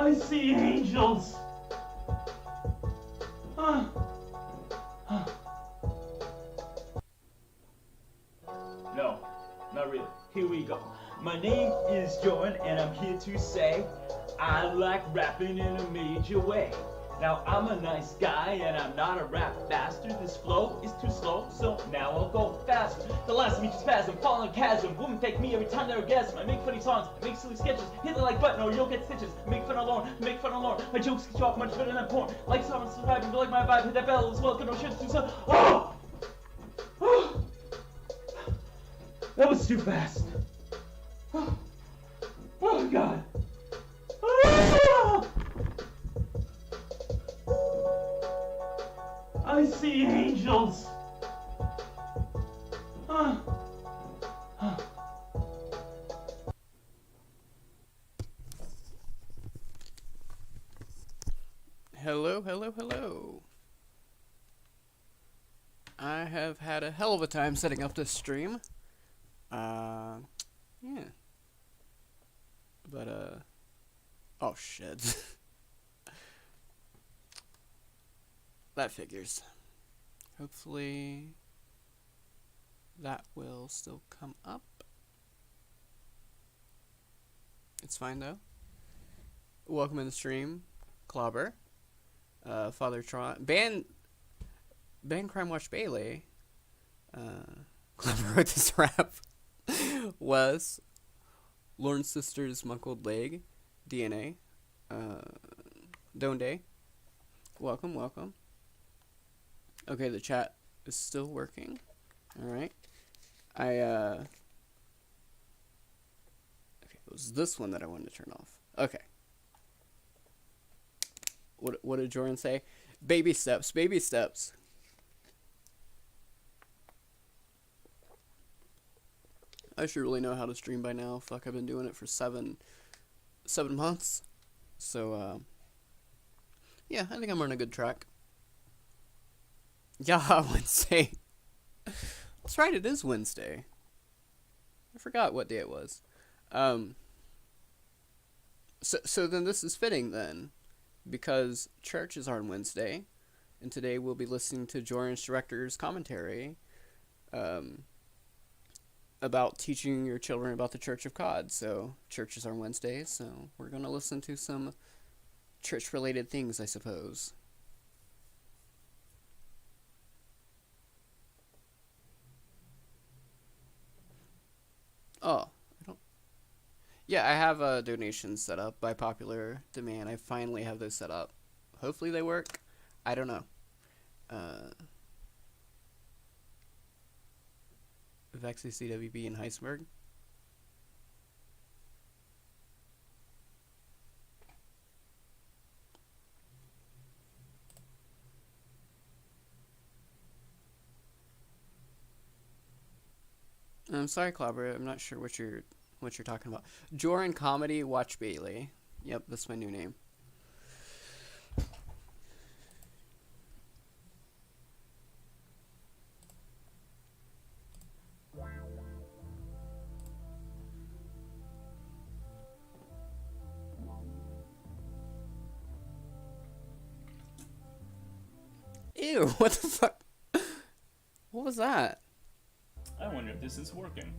I see angels. No, not really. Here we go. My name is Jorrun, and I'm here to say I like rapping in a major way. Now I'm a nice guy and I'm not a rap bastard. This flow is too slow, so now I'll go faster. The last meet is spasm, fall in a chasm. Women thank me every time they're orgasm. I make funny songs, I make silly sketches. Hit the like button or you'll get stitches. I make fun alone, I make fun alone. My jokes get you off much better than porn. Like someone subscribing, like my vibe, hit that bell as well. Can no shit to some. Oh! Oh! That was too fast. Oh, oh God. Oh! I see angels. Hello, hello, hello. I have had a hell of a time setting up this stream. Yeah. But, oh shit. That figures. Hopefully that will still come up. It's fine though. Welcome in the stream, Clobber, Father Tron, Ban Crime Watch Bailey, Clobber wrote this rap, Wes, Lauren's Sister's Muckled Leg, DNA, Donde. Welcome, welcome. Okay, the chat is still working. Alright. Okay, it was this one that I wanted to turn off. Okay. What did Jorrun say? Baby steps, baby steps. I should really know how to stream by now. Fuck, I've been doing it for seven months. So, yeah, I think I'm on a good track. Yeah, Wednesday. That's right, it is Wednesday. I forgot what day it was. So then this is fitting then, because churches are on Wednesday, and today we'll be listening to Jorrun's director's commentary, about teaching your children about the Church of God. So churches are on Wednesday, so we're gonna listen to some church-related things, I suppose. Oh, I don't. Yeah, I have donations set up by popular demand. I finally have those set up. Hopefully they work. I don't know. Vexy CWB in Heisenberg. I'm sorry, Clobber. I'm not sure what you're talking about. Jorrun Comedy Watch Bailey. Yep, that's my new name. Ew, what the fuck? What was that? I wonder if this is working.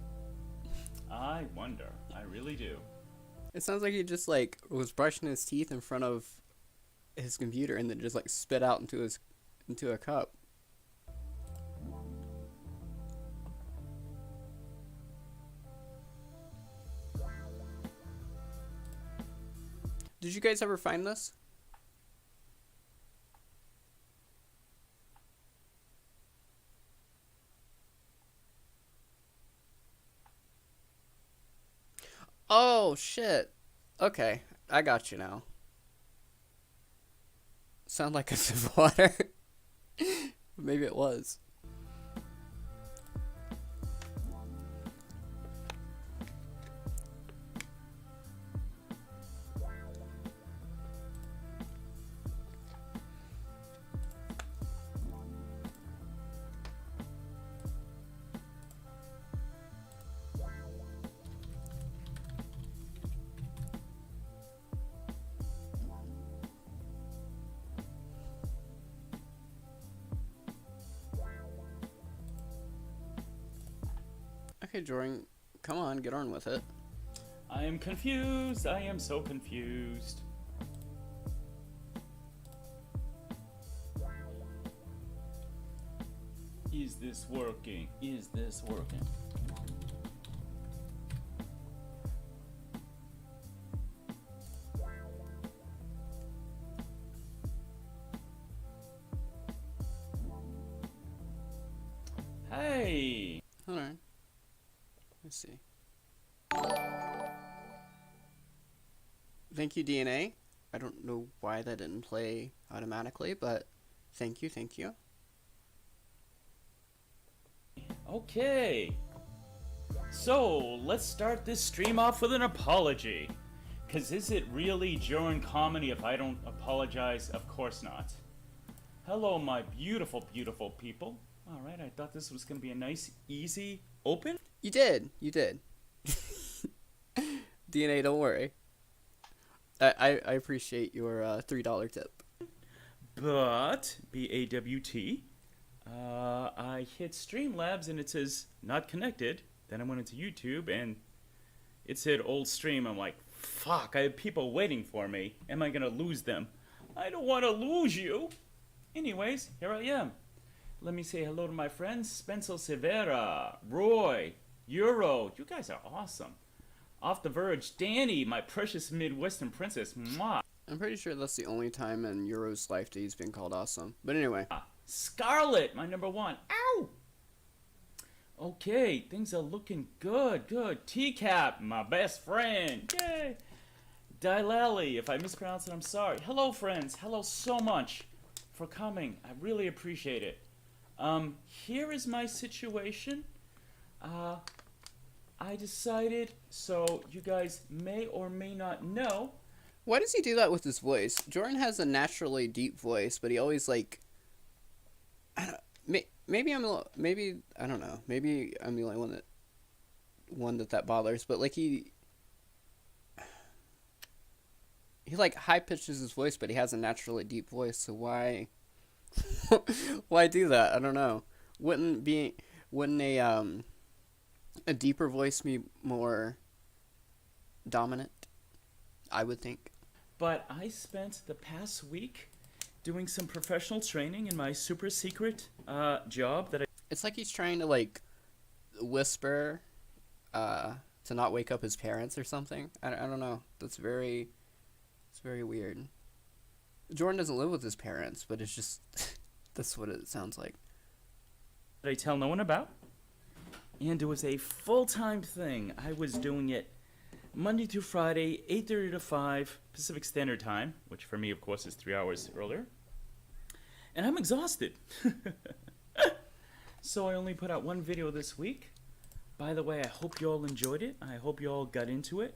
I wonder. I really do. It sounds like he just like was brushing his teeth in front of his computer and then just like spit out into a cup. Did you guys ever find this? Oh, shit. Okay, I got you now. Sound like a sip of water. Maybe it was. Okay, Jorrun, come on, get on with it. I am confused. I am so confused. Is this working? Is this working? Hey! Hold on. Let's see. Thank you, DNA. I don't know why that didn't play automatically, but thank you, thank you. Okay. So, let's start this stream off with an apology. Cause is it really Jorrun comedy if I don't apologize? Of course not. Hello, my beautiful, beautiful people. Alright, I thought this was gonna be a nice, easy open. You did. You did. DNA, don't worry. I appreciate your $3 tip. But, BAWT, I hit Streamlabs and it says not connected. Then I went into YouTube and it said old stream. I'm like, fuck, I have people waiting for me. Am I gonna lose them? I don't want to lose you. Anyways, here I am. Let me say hello to my friends, Spencer Severa, Roy, Euro. You guys are awesome. Off the Verge, Danny, my precious Midwestern princess. Mwah. I'm pretty sure that's the only time in Euro's life that he's been called awesome. But anyway. Scarlet, my number one. Ow! Okay, things are looking good, good. T-Cap, my best friend. Yay! Dilali, if I mispronounce it, I'm sorry. Hello, friends. Hello so much for coming. I really appreciate it. Here is my situation. I decided, so you guys may or may not know. Why does he do that with his voice? Jorrun has a naturally deep voice, but he always like... Maybe I'm a, maybe I don't know. Maybe I'm the only one that bothers. But like he like high pitches his voice, but he has a naturally deep voice. So why why do that? I don't know. Wouldn't a deeper voice be more dominant? I would think. But I spent the past week doing some professional training in my super secret job that I... It's like he's trying to like whisper to not wake up his parents or something. I don't know. It's very weird. Jorrun doesn't live with his parents, but it's just that's what it sounds like. That I tell no one about. And it was a full-time thing. I was doing it Monday through Friday, 8:30 to 5 Pacific Standard Time, which for me, of course, is 3 hours earlier. And I'm exhausted. So I only put out one video this week. By the way, I hope you all enjoyed it. I hope you all got into it.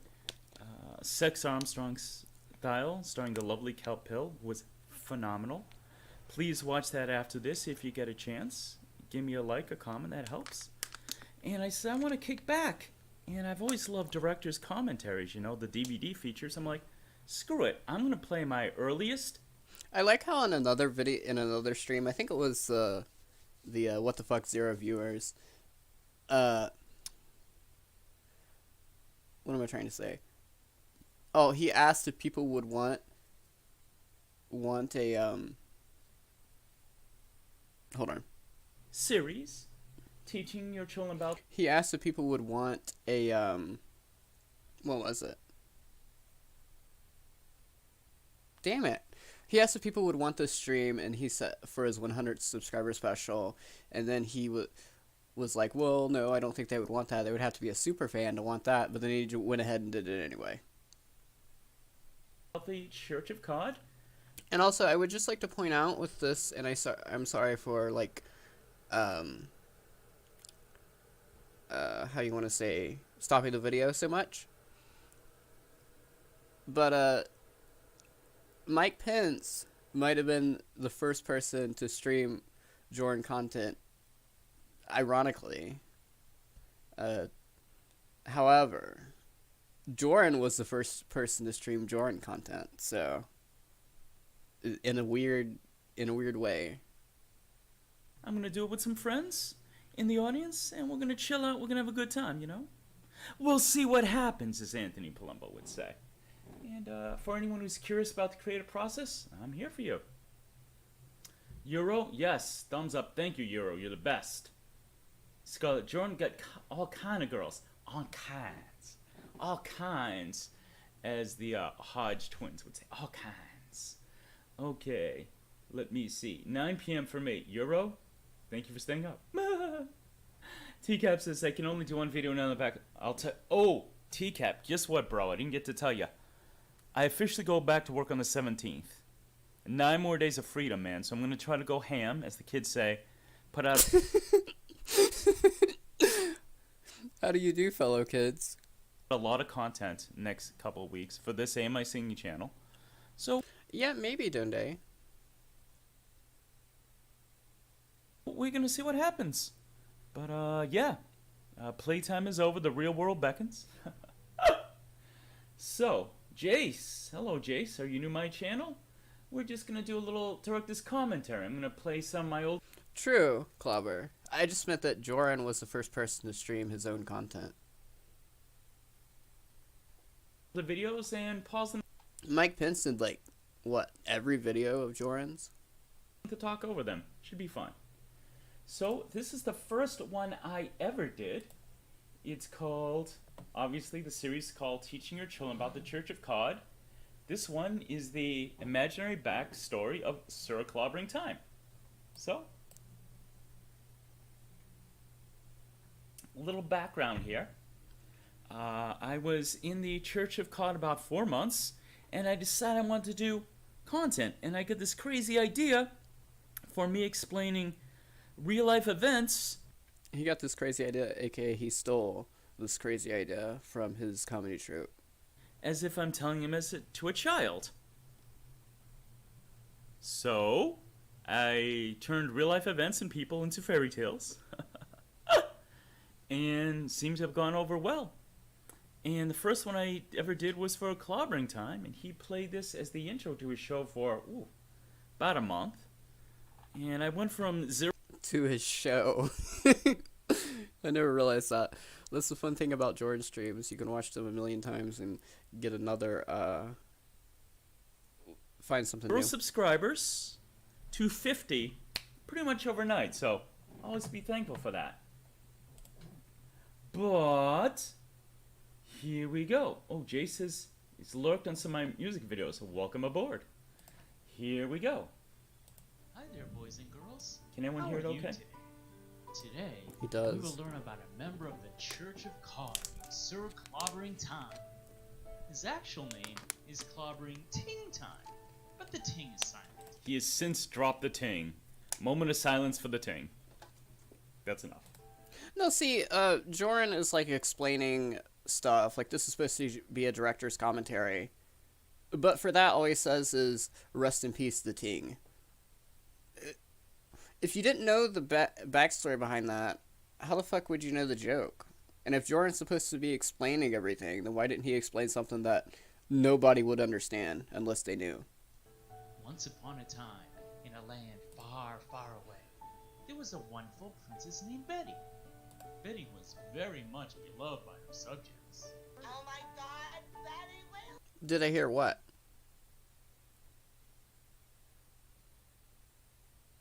Sex Armstrong style, starring the lovely Kelp Pill, was phenomenal. Please watch that after this if you get a chance. Give me a like, a comment, that helps. And I said I want to kick back. And I've always loved director's commentaries, you know, the DVD features. I'm like, screw it. I'm going to play my earliest. I like how in another video, in another stream, I think it was the What the Fuck Zero viewers. What am I trying to say? Oh, he asked if people would want a, hold on. Series. Teaching your children about... He asked if people would want a, what was it? Damn it. He asked if people would want this stream, and he said for his 100 subscriber special, and then he was like, well, no, I don't think they would want that. They would have to be a super fan to want that, but then he went ahead and did it anyway. The Church of God. And also, I would just like to point out with this, and I'm sorry for, like, how you want to say, stopping the video so much. But, Mike Pence might have been the first person to stream Jorrun content, ironically. However, Jorrun was the first person to stream Jorrun content, so in a weird way. I'm going to do it with some friends. in the audience, and we're gonna chill out. We're gonna have a good time, you know. We'll see what happens, as Anthony Palumbo would say. And for anyone who's curious about the creative process, I'm here for you. Euro, yes, thumbs up. Thank you, Euro. You're the best. Scarlett, Jorrun got all kind of girls, all kinds, as the Hodge twins would say, all kinds. Okay, let me see. 9 p.m. for me. Euro, thank you for staying up. TCAP says I can only do one video now in the back. Oh, TCAP, guess what, bro? I didn't get to tell you. I officially go back to work on the 17th. 9 more days of freedom, man. So I'm gonna try to go ham, as the kids say. Put out. How do you do, fellow kids? A lot of content next couple of weeks for this Am I Singing channel. So yeah, maybe Dunday. We're gonna see what happens. But yeah, playtime is over. The real world beckons. So Jace, hello Jace. Are you new to my channel? We're just gonna do a little director's commentary. I'm gonna play some of my old. True, Clobber. I just meant that Jorrun was the first person to stream his own content. The videos and pause them. Mike Pence did, like, what, every video of Jorrun's? To talk over them. Should be fun. So, this is the first one I ever did. It's called, obviously, the series is called Teaching Your Children About the Church of God. This one is the imaginary backstory of Sir Clobbering Time. So, a little background here. I was in the Church of God about 4 months, and I decided I wanted to do content, and I got this crazy idea for me explaining real-life events. He got this crazy idea, aka he stole this crazy idea from his comedy troupe. As if I'm telling him to a child. So, I turned real-life events and people into fairy tales. And seems to have gone over well. And the first one I ever did was for Clobbering Time, and he played this as the intro to his show for about a month. And I went from 0 to his show. I never realized that. That's the fun thing about Jorrun streams. You can watch them a million times and get another, find something new. Subscribers to 50 pretty much overnight, so always be thankful for that. But here we go. Oh, Jace has lurked on some of my music videos, so welcome aboard. Here we go. Hi there, boys and girls. Can anyone hear it okay? Today, He does. we will learn about a member of the Church of God, Sir Clobbering Time. His actual name is Clobbering Ting Time, but the ting is silent. He has since dropped the ting. Moment of silence for the ting. That's enough. No, see, Jorrun is, like, explaining stuff. Like, this is supposed to be a director's commentary. But for that, all he says is, rest in peace, the ting. If you didn't know the backstory behind that, how the fuck would you know the joke? And if Jorrun's supposed to be explaining everything, then why didn't he explain something that nobody would understand unless they knew? Once upon a time, in a land far, far away, there was a wonderful princess named Betty. Betty was very much beloved by her subjects. Oh my God, Betty will. Did I hear what?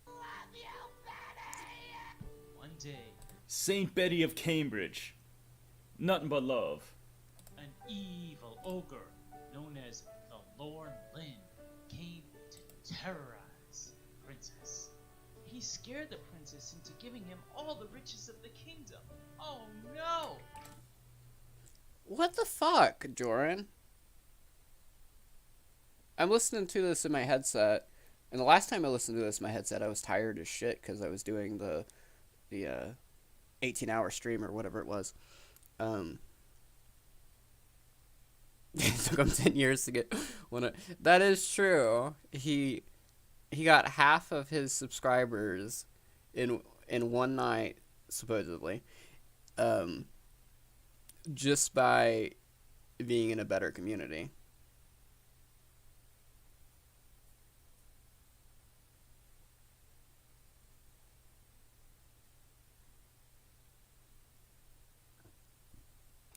Love you, Betty. One day, Saint Betty of Cambridge. Nothing but love. an evil ogre known as the Lord Lynn came to terrorize the princess. He scared the princess into giving him all the riches of the kingdom. Oh no! What the fuck, Jorrun? I'm listening to this in my headset, and the last time I listened to this in my headset, I was tired as shit because I was doing the 18-hour stream or whatever it was. It took him 10 years to get one. That is true. He got half of his subscribers in one night, supposedly, just by being in a better community.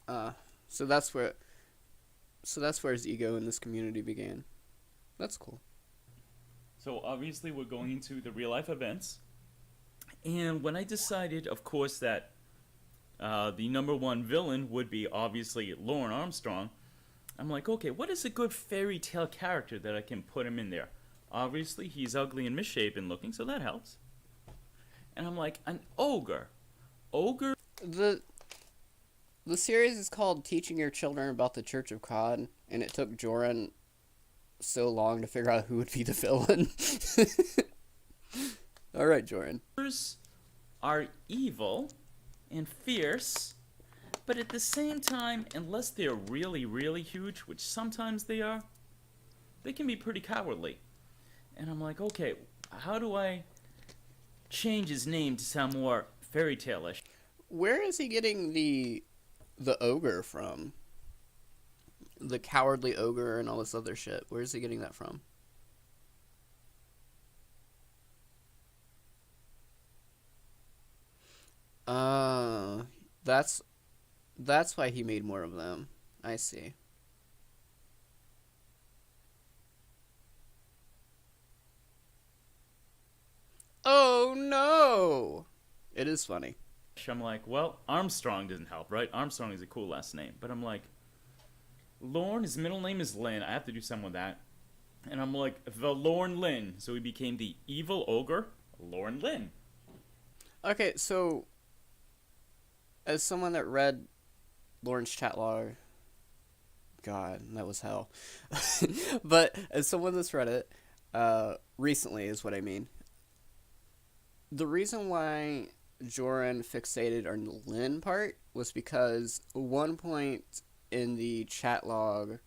Uh, so that's where his ego in this community began. That's cool. So obviously we're going into the real life events. And when I decided, of course, that the number one villain would be obviously Lauren Armstrong, I'm like, okay, what is a good fairy tale character that I can put him in there? Obviously, he's ugly and misshapen looking, so that helps. And I'm like, an ogre. Ogre? The series is called Teaching Your Children About the Church of God, and it took Jorrun so long to figure out who would be the villain. All right, Jorrun. Ogres are evil and fierce, but at the same time, unless they're really, really huge, which sometimes they are, they can be pretty cowardly. And I'm like, okay, how do I change his name to sound more fairy tale-ish? Where is he getting the ogre from? The cowardly ogre and all this other shit. Where is he getting that from? That's why he made more of them. I see. Oh no! It is funny. I'm like, well, Armstrong doesn't help, right? Armstrong is a cool last name. But I'm like, Lorne, his middle name is Lynn. I have to do something with that. And I'm like, the Lorne Lynn. So he became the evil ogre, Lorne Lynn. Okay, so as someone that read Lauren's chat log, God, that was hell. But as someone that's read it recently is what I mean. The reason why Jorrun fixated on the Lynn part was because at one point in the chat log,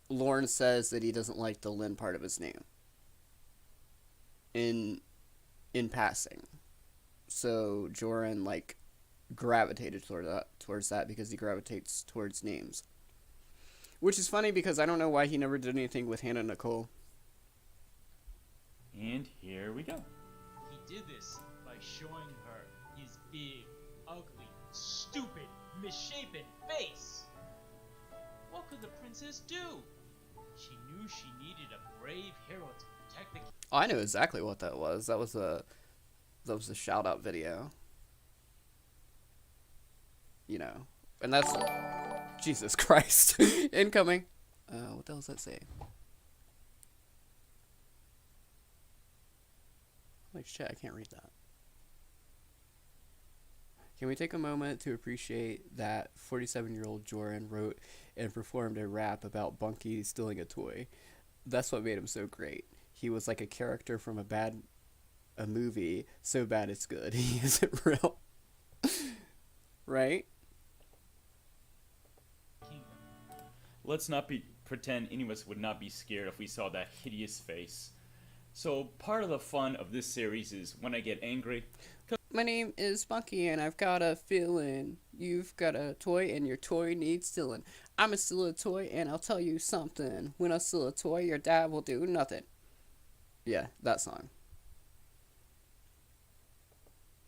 Lauren says that he doesn't like the Lynn part of his name. In passing. So Jorrun like gravitated towards that because he gravitates towards names. Which is funny because I don't know why he never did anything with Hannah Nicole. And here we go. He did this by showing her his big, ugly, stupid, misshapen face. What could the princess do? She knew she needed a brave hero to protect the king. Oh, I know exactly what that was. That was a shout out video. You know. And that's Jesus Christ. Incoming. What the hell does that say? Like shit, I can't read that. Can we take a moment to appreciate that 47-year-old Jorrun wrote and performed a rap about Bunky stealing a toy? That's what made him so great. He was like a character from a movie, so bad it's good. He isn't real. Right? Let's not pretend any of us would not be scared if we saw that hideous face. So part of the fun of this series is when I get angry. My name is Bunky and I've got a feeling you've got a toy and your toy needs stealing. I'ma steal a toy and I'll tell you something. When I steal a toy, your dad will do nothing. Yeah, that song.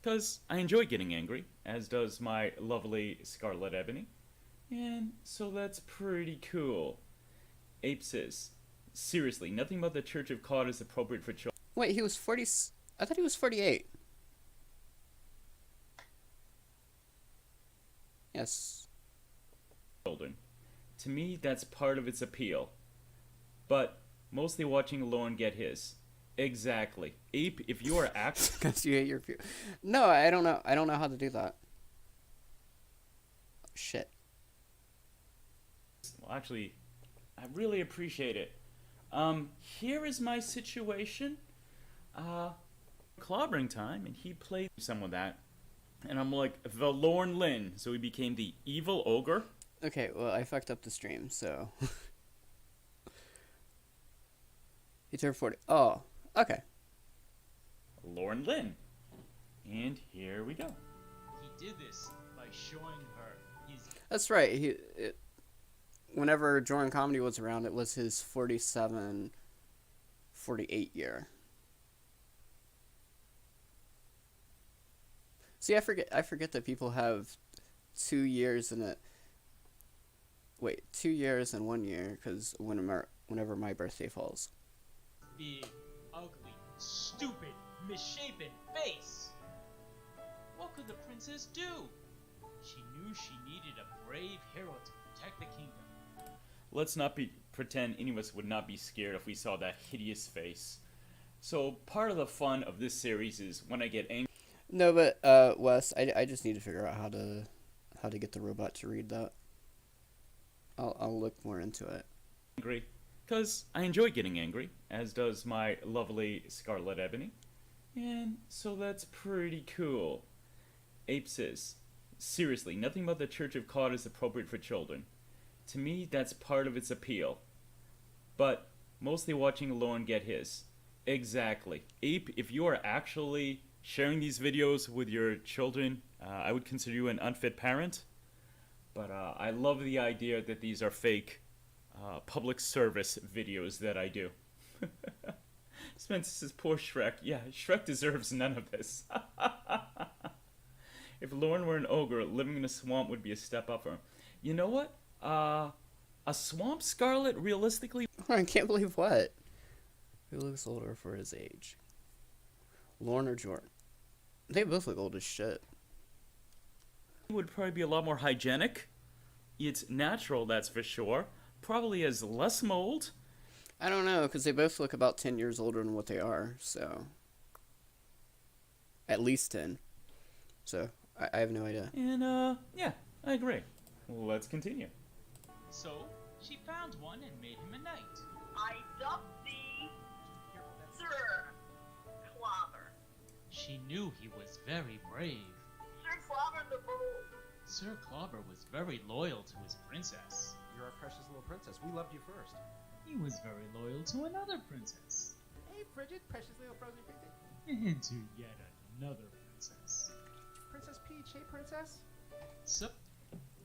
Because I enjoy getting angry, as does my lovely Scarlet Ebony. And so that's pretty cool. Ape says, seriously, nothing about the Church of God is appropriate for children. Wait, he was 40... I thought he was 48. Yes. To me, that's part of its appeal. But mostly watching Lauren get his. Exactly. Ape, if you are acting... Because you hate your view. No, I don't know. I don't know how to do that. Shit. Well, actually, I really appreciate it. Here is my situation. Clobbering time, and he played some of that. And I'm like, the Lorne Lynn. So he became the evil ogre. Okay, well, I fucked up the stream, so... He turned 40. Oh, okay. Lorne Lynn. And here we go. He did this by showing her his... That's right. Whenever Jorrun Comedy was around, it was his 47, 48 year. See, I forget that people have 2 years and a wait, 2 years and 1 year, because whenever my birthday falls. Big, ugly, stupid, misshapen face. What could the princess do? She knew she needed a brave hero to protect the kingdom. Let's not pretend any of us would not be scared if we saw that hideous face. So part of the fun of this series is when I get No, but Wes, I just need to figure out how to get the robot to read that. I'll look more into it. angry, because I enjoy getting angry, as does my lovely Scarlet Ebony. And so that's pretty cool. Ape says, seriously, nothing about the Church of Cod is appropriate for children. To me, that's part of its appeal. But mostly watching Lauren get his. Exactly. Ape, if you are actually sharing these videos with your children, I would consider you an unfit parent. But I love the idea that these are fake public service videos that I do. Spencer says, poor Shrek. Yeah, Shrek deserves none of this. If Lauren were an ogre, living in a swamp would be a step up for him. You know what? A swamp Scarlet, realistically... I can't believe what? Who looks older for his age? Lorne or Jorrun? They both look old as shit. would probably be a lot more hygienic. It's natural, that's for sure. Probably has less mold. I don't know, because they both look about 10 years older than what they are, so... At least 10. So, I have no idea. And, yeah, I agree. Let's continue. So, she found one and made him a knight. I dubbed thee Sir Clobber. She knew he was very brave. Sir Clobber the Bold. Sir Clobber was very loyal to his princess. You're our precious little princess. We loved you first. He was very loyal to another princess. Hey, Bridget, precious little frozen piggy. And to yet another princess. Princess Peach, hey, princess. So,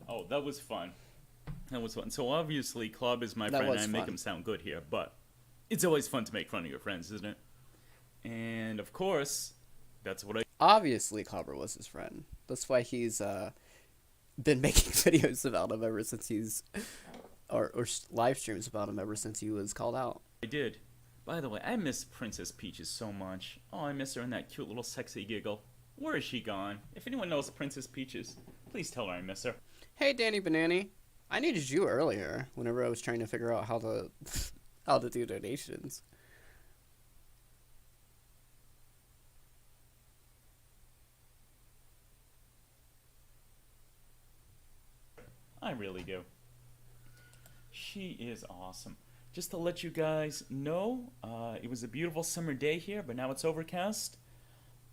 Oh, that was fun. That was fun. So obviously, Club is my That friend, was and I make fun. him sound good here, but it's always fun to make fun of your friends, isn't it? And of course, that's what I Obviously, Clobber was his friend. That's why he's been making videos about him ever since he's... Or live streams about him ever since he was called out. did. By the way, I miss Princess Peaches so much. Oh, I miss her and that cute little sexy giggle. Where is she gone? If anyone knows Princess Peaches, please tell her I miss her. Hey, Danny Banani. I needed you earlier whenever I was trying to figure out how to how to do donations. I really do. She is awesome. Just to let you guys know, it was a beautiful summer day here, but now it's overcast.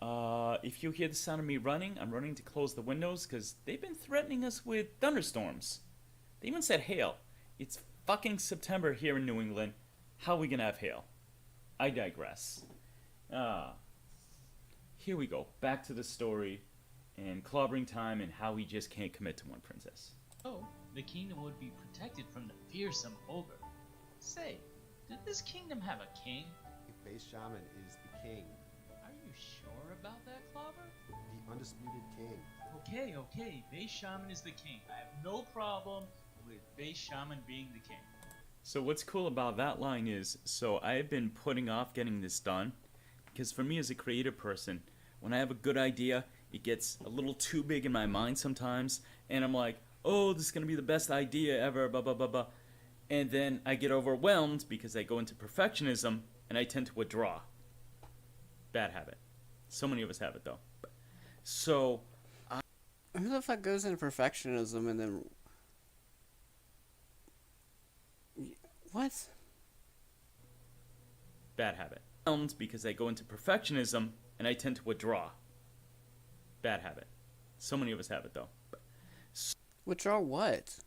If you hear the sound of me running, I'm running to close the windows because they've been threatening us with thunderstorms. They even said hail. It's fucking September here in New England. How are we gonna have hail? I digress. Here we go. Back to the story and clobbering time and how we just can't commit to one princess. the kingdom would be protected from the fearsome ogre. Say, did this kingdom have a king? The base shaman is the king, Are you sure about that, Clobber? the undisputed king. Okay, base shaman is the king. I have no problem with base shaman being the king. So what's cool about that line is, so I've been putting off getting this done, because for me as a creative person, when I have a good idea, it gets a little too big in my mind sometimes, and I'm like, oh, this is going to be the best idea ever, blah, blah, blah, blah. And then I get overwhelmed because I go into perfectionism, and I tend to withdraw. Bad habit. So many of us have it, though. So, Who the fuck goes into perfectionism and then... What? bad habit. Because I go into perfectionism, and I tend to withdraw. Bad habit. So many of us have it, though. Withdraw what?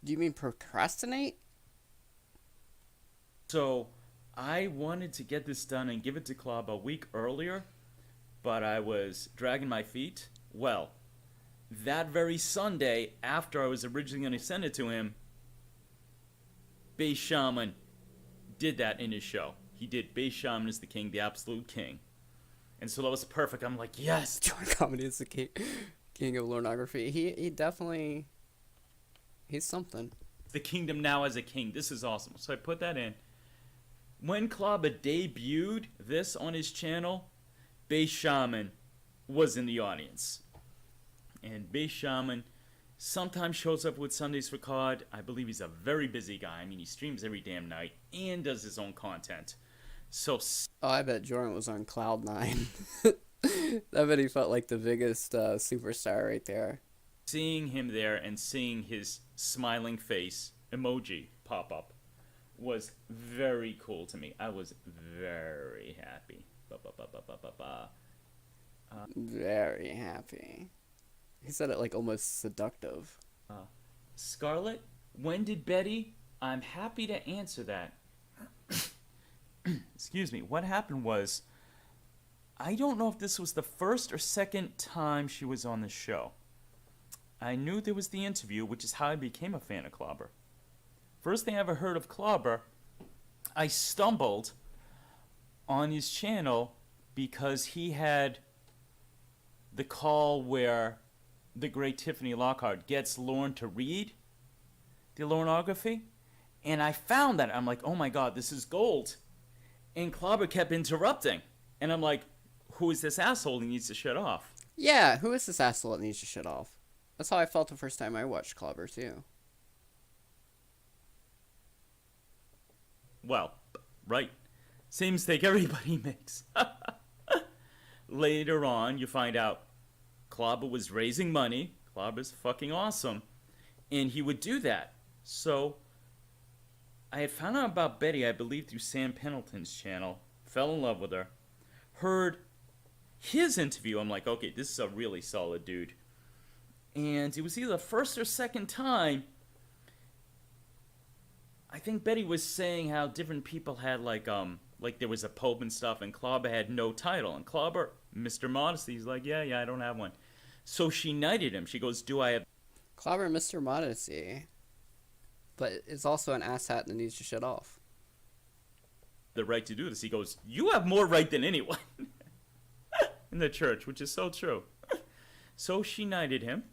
Do you mean procrastinate? So, I wanted to get this done and give it to Club a week earlier, but I was dragging my feet. Well, that very Sunday, after I was originally going to send it to him, Base Shaman did that in his show. He did Base Shaman is the king, the absolute king. And so that was perfect. I'm like, yes. Jorrun Comedy is the king of pornography. He definitely, he's something. The kingdom now as a king. This is awesome. So I put that in. When Klaba debuted this on his channel, Bass Shaman was in the audience. And Bass Shaman sometimes shows up with Sundays for COD. I believe he's a very busy guy. I mean, he streams every damn night and does his own content. So... Oh, I bet Jorrun was on cloud 9. I bet he felt like the biggest superstar right there. Seeing him there and seeing his smiling face emoji pop up was very cool to me. I was very happy. Very happy. He said it like almost seductive. Scarlett, when did Betty? I'm happy to answer that. Excuse me. What happened was, I don't know if this was the first or second time she was on the show. I knew there was the interview, which is how I became a fan of Klobber. First thing I ever heard of Klobber, I stumbled on his channel because he had the call where the great Tiffany Lockhart gets Lorne to read the Lornography. And I found that. I'm like, oh my god, this is gold. And Klobber kept interrupting. And I'm like, who is this asshole? He needs to shut off. Yeah, who is this asshole that needs to shut off? That's how I felt the first time I watched Klobber, too. Well, right. Same mistake everybody makes. Later on, you find out Klobber was raising money. Klobber's fucking awesome. And he would do that. So, I had found out about Betty, I believe, through Sam Pendleton's channel. Fell in love with her. Heard his interview. I'm like, okay, this is a really solid dude. And it was either the first or second time, I think Betty was saying how different people had, like there was a pope and stuff, and Klobber had no title. And Klobber, Mr. Modesty, he's like, yeah, I don't have one. So she knighted him. She goes, do I have... Klobber, Mr. Modesty. But it's also an asshat that needs to shut off. The right to do this? He goes, you have more right than anyone in the church, which is so true. So she knighted him.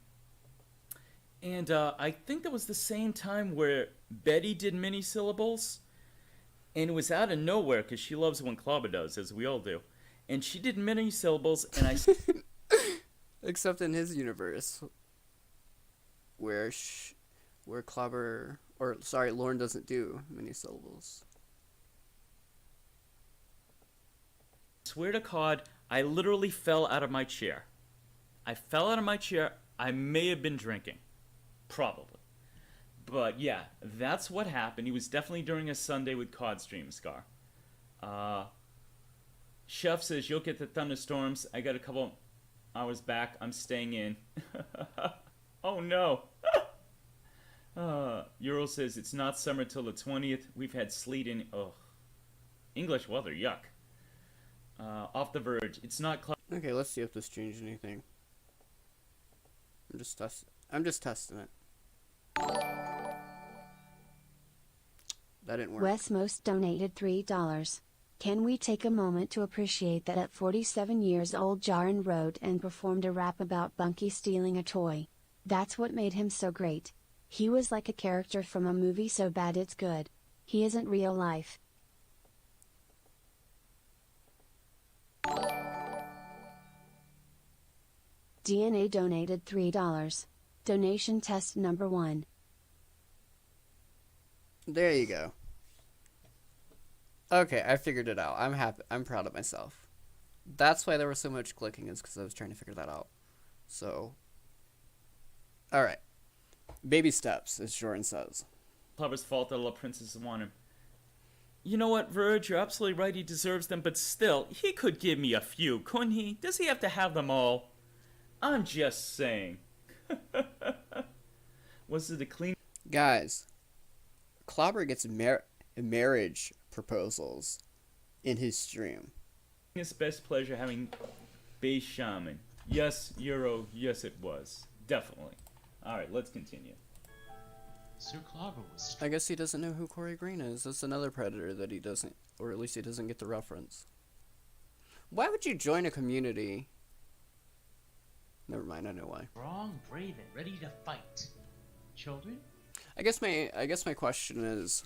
And I think that was the same time where Betty did mini syllables. And it was out of nowhere, because she loves when Klobber does, as we all do. And she did mini syllables, and I... Except in his universe, where Klobber, or sorry, Lorne doesn't do many syllables. Swear to God, I literally fell out of my chair. I fell out of my chair. I may have been drinking. Probably. But yeah, that's what happened. He was definitely during a Sunday with COD stream, Scar. Chef says, you'll get the thunderstorms. I got a couple hours back. I'm staying in. Oh no. Euro says, it's not summer till the 20th. We've had sleet in... Ugh. English weather, yuck. Off the verge. It's not... Okay, let's see if this changed anything. I'm just testing it. That didn't work. Wes Most donated $3. Can we take a moment to appreciate that at 47 years old Jorrun wrote and performed a rap about Bunky stealing a toy? That's what made him so great. He was like a character from a movie so bad it's good. He isn't real life. DNA donated $3. Donation test number 1. There you go. Okay, I figured it out. I'm happy. I'm proud of myself. That's why there was so much clicking, is because I was trying to figure that out. So, alright. Baby steps, as Jorrun says. Klobber's fault that little princesses want him. You know what, Verge? You're absolutely right. He deserves them, but still, he could give me a few, couldn't he? Does he have to have them all? I'm just saying. Was it a clean... Guys, Klobber gets marriage proposals in his stream. His best pleasure having Bass Shaman. Yes, Euro, yes it was. Definitely. Alright, let's continue. Sir Klobber was... I guess he doesn't know who Corey Green is. That's another Predator that he doesn't, or at least he doesn't get the reference. Why would you join a community? Never mind, I know why. Strong, brave, and ready to fight. Children? I guess my question is,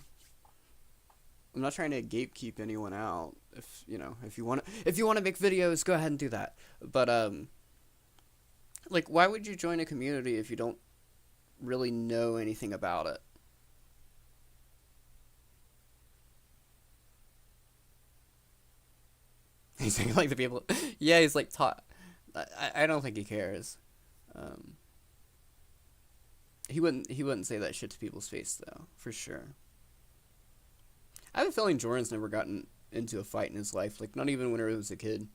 I'm not trying to gatekeep anyone out. If you want to make videos, go ahead and do that. But like, why would you join a community if you don't really know anything about it? He's saying like the people. Yeah, he's like taught. I don't think he cares. He wouldn't say that shit to people's face though, for sure. I have a feeling Jorrun's never gotten into a fight in his life, like not even when he was a kid.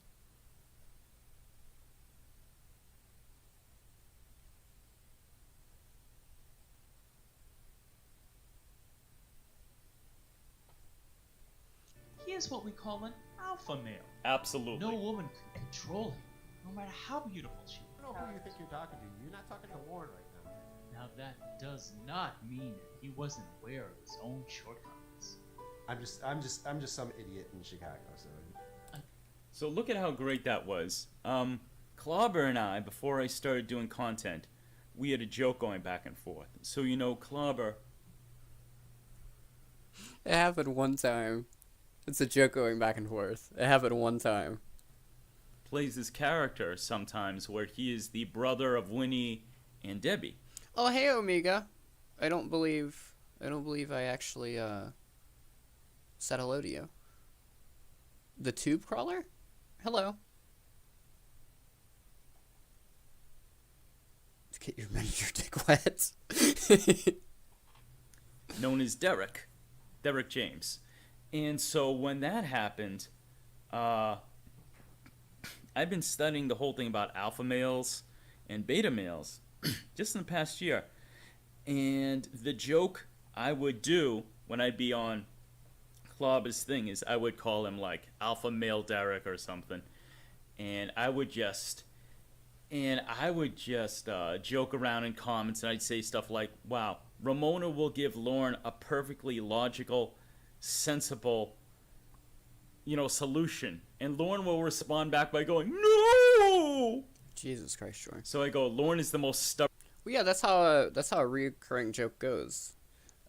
He is what we call an alpha male. Absolutely. No woman can control him, no matter how beautiful she is. I don't know who you think you're talking to. You're not talking to Warren right now. Now that does not mean that he wasn't aware of his own shortcomings. I'm just some idiot in Chicago. So look at how great that was. Clobber and I, before I started doing content, we had a joke going back and forth. So Clobber. It happened one time. It's a joke going back and forth. It happened one time. Plays this character sometimes where he is the brother of Winnie and Debbie. Oh, hey, Omega. I don't believe I actually said hello to you. The tube crawler? Hello. To get your dick wet. Known as Derek James. And so when that happened, I've been studying the whole thing about alpha males and beta males just in the past year. And the joke I would do when I'd be on Clobber's thing is I would call him like Alpha Male Derek or something. And I would just joke around in comments, and I'd say stuff like, wow, Ramona will give Lauren a perfectly logical, sensible, solution. And Lauren will respond back by going, no! Jesus Christ, Jorrun. So I go, Lauren is the most stubborn. Well, yeah, that's how a recurring joke goes.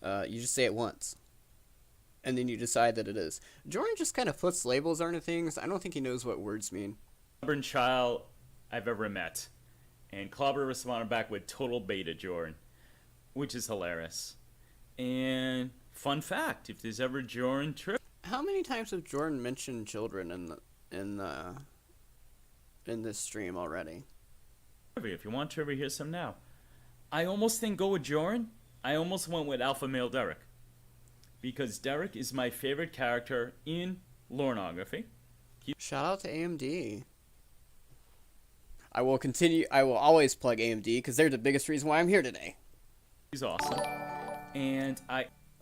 You just say it once, and then you decide that it is. Jorrun just kind of puts labels on things. I don't think he knows what words mean. Stubborn child I've ever met. And Clobber responded back with total beta Jorrun, which is hilarious. And fun fact, if there's ever Jorrun trip. How many times have Jorrun mentioned children in this stream already? If you want trivia, here's some now. I almost didn't go with Jorrun. I almost went with Alpha Male Derek. Because Derek is my favorite character in Lornography. Shout out to AMD. I will always plug AMD because they're the biggest reason why I'm here today. He's awesome. And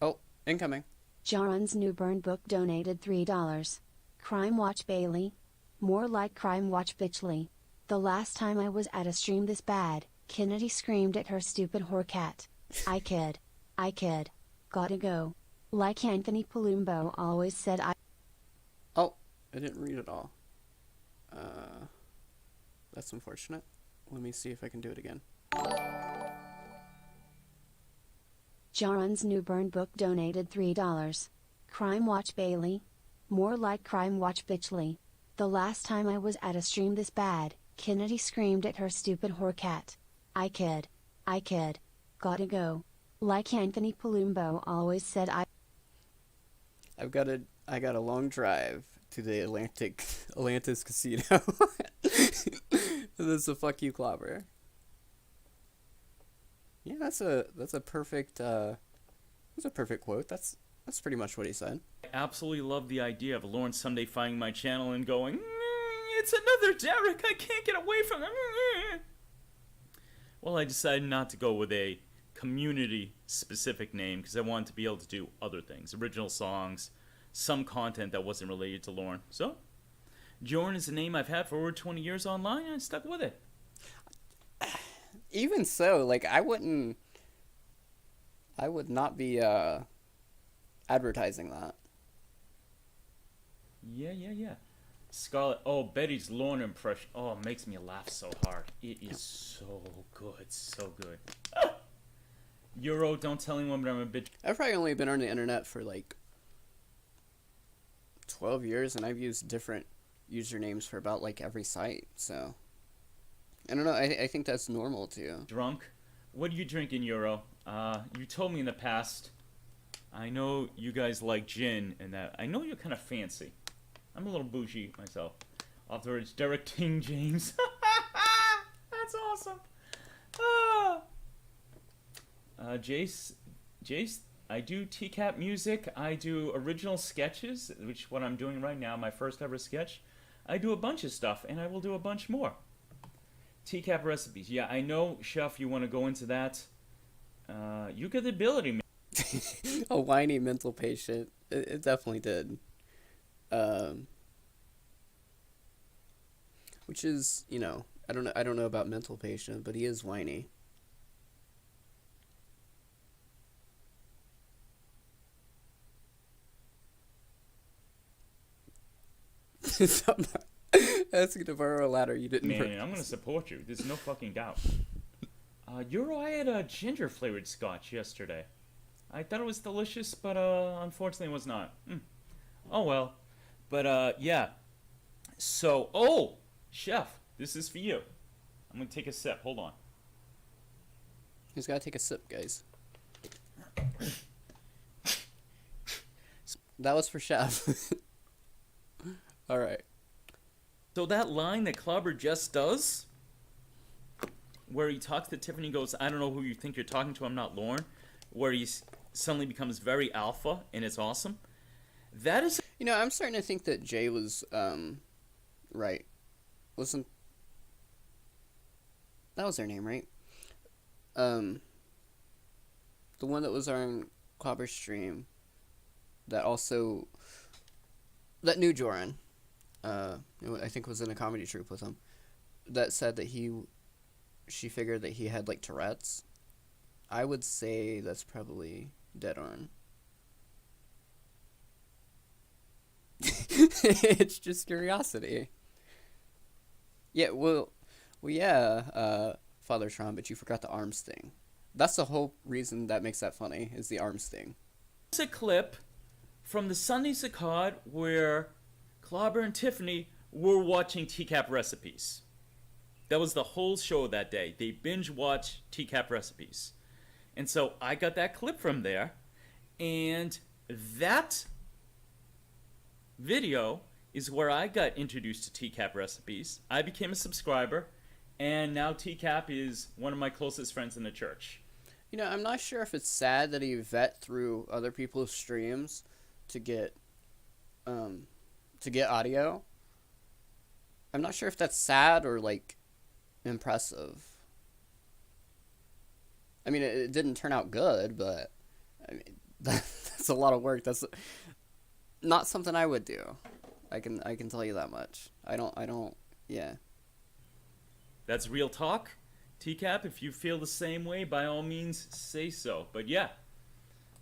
Oh, incoming. Jorrun's new burn book donated $3. Crime Watch Bailey. More like Crime Watch Bitchley. The last time I was at a stream this bad, Kennedy screamed at her stupid whore cat. I kid. Gotta go. Like Anthony Palumbo always said Oh, I didn't read it all. That's unfortunate. Let me see if I can do it again. Jorrun's new burn book donated $3. Crime Watch Bailey. More like Crime Watch Bitchley. The last time I was at a stream this bad, Kennedy screamed at her stupid whore cat. I kid. Gotta go. Like Anthony Palumbo always said I got a long drive to the Atlantis Casino. That's a fuck you, Clobber. Yeah, that's a perfect quote. That's pretty much what he said. I absolutely love the idea of Lauren someday finding my channel and going, it's another Derek, I can't get away from him. Well, I decided not to go with a community-specific name because I wanted to be able to do other things, original songs, some content that wasn't related to Lauren. So, Jorrun is a name I've had for over 20 years online, and I stuck with it. Even so, like, I would not be advertising that. Yeah. Scarlet. Oh, Betty's Lorne impression. Oh, it makes me laugh so hard. It is so good. So good. Euro, don't tell anyone, but I'm a bitch. I've probably only been on the internet for like 12 years, and I've used different usernames for about like every site, so I don't know. I think that's normal too. Drunk? What are you drinking, Euro? You told me in the past. I know you guys like gin and that. I know you're kind of fancy. I'm a little bougie myself. Afterwards, Derek King James. That's awesome. Jace, I do TCAP music. I do original sketches, which is what I'm doing right now, my first ever sketch. I do a bunch of stuff, and I will do a bunch more. TCAP recipes. Yeah, I know, Chef, you want to go into that. You got the ability, man. A whiny mental patient. It definitely did. Which is, you know, I don't know about mental patient, but he is whiny. So I'm not asking to borrow a ladder you didn't Man, bring. I'm going to support you. There's no fucking doubt. Euro, I had a ginger flavored scotch yesterday. I thought it was delicious, but unfortunately it was not. Oh well. But yeah. So, oh, Chef, this is for you. I'm going to take a sip. Hold on. He's got to take a sip, guys. That was for Chef. All right. So that line that Clobber just does, where he talks to Tiffany, goes, I don't know who you think you're talking to, I'm not Lorne, where he suddenly becomes very alpha, and it's awesome. That is... You know, I'm starting to think that Jay was, right. Wasn't... That was their name, right? The one that was on Clobber's stream, that also... That knew Jorrun. I think was in a comedy troupe with him, that said that she figured that he had like Tourette's. I would say that's probably dead on. It's just curiosity. Yeah, well, yeah, Father Tron, but you forgot the arms thing. That's the whole reason that makes that funny, is the arms thing. It's a clip from the Sunday Saccade where Clobber and Tiffany were watching TCAP recipes. That was the whole show that day. They binge watched TCAP recipes. And so I got that clip from there. And that video is where I got introduced to TCAP recipes. I became a subscriber. And now TCAP is one of my closest friends in the church. You know, I'm not sure if it's sad that he vet through other people's streams to get audio. I'm not sure if that's sad or like impressive. I mean, it didn't turn out good, but I mean, that's a lot of work. That's not something I would do. I can tell you that much. I don't. Yeah. That's real talk. TCAP, if you feel the same way, by all means, say so. But yeah.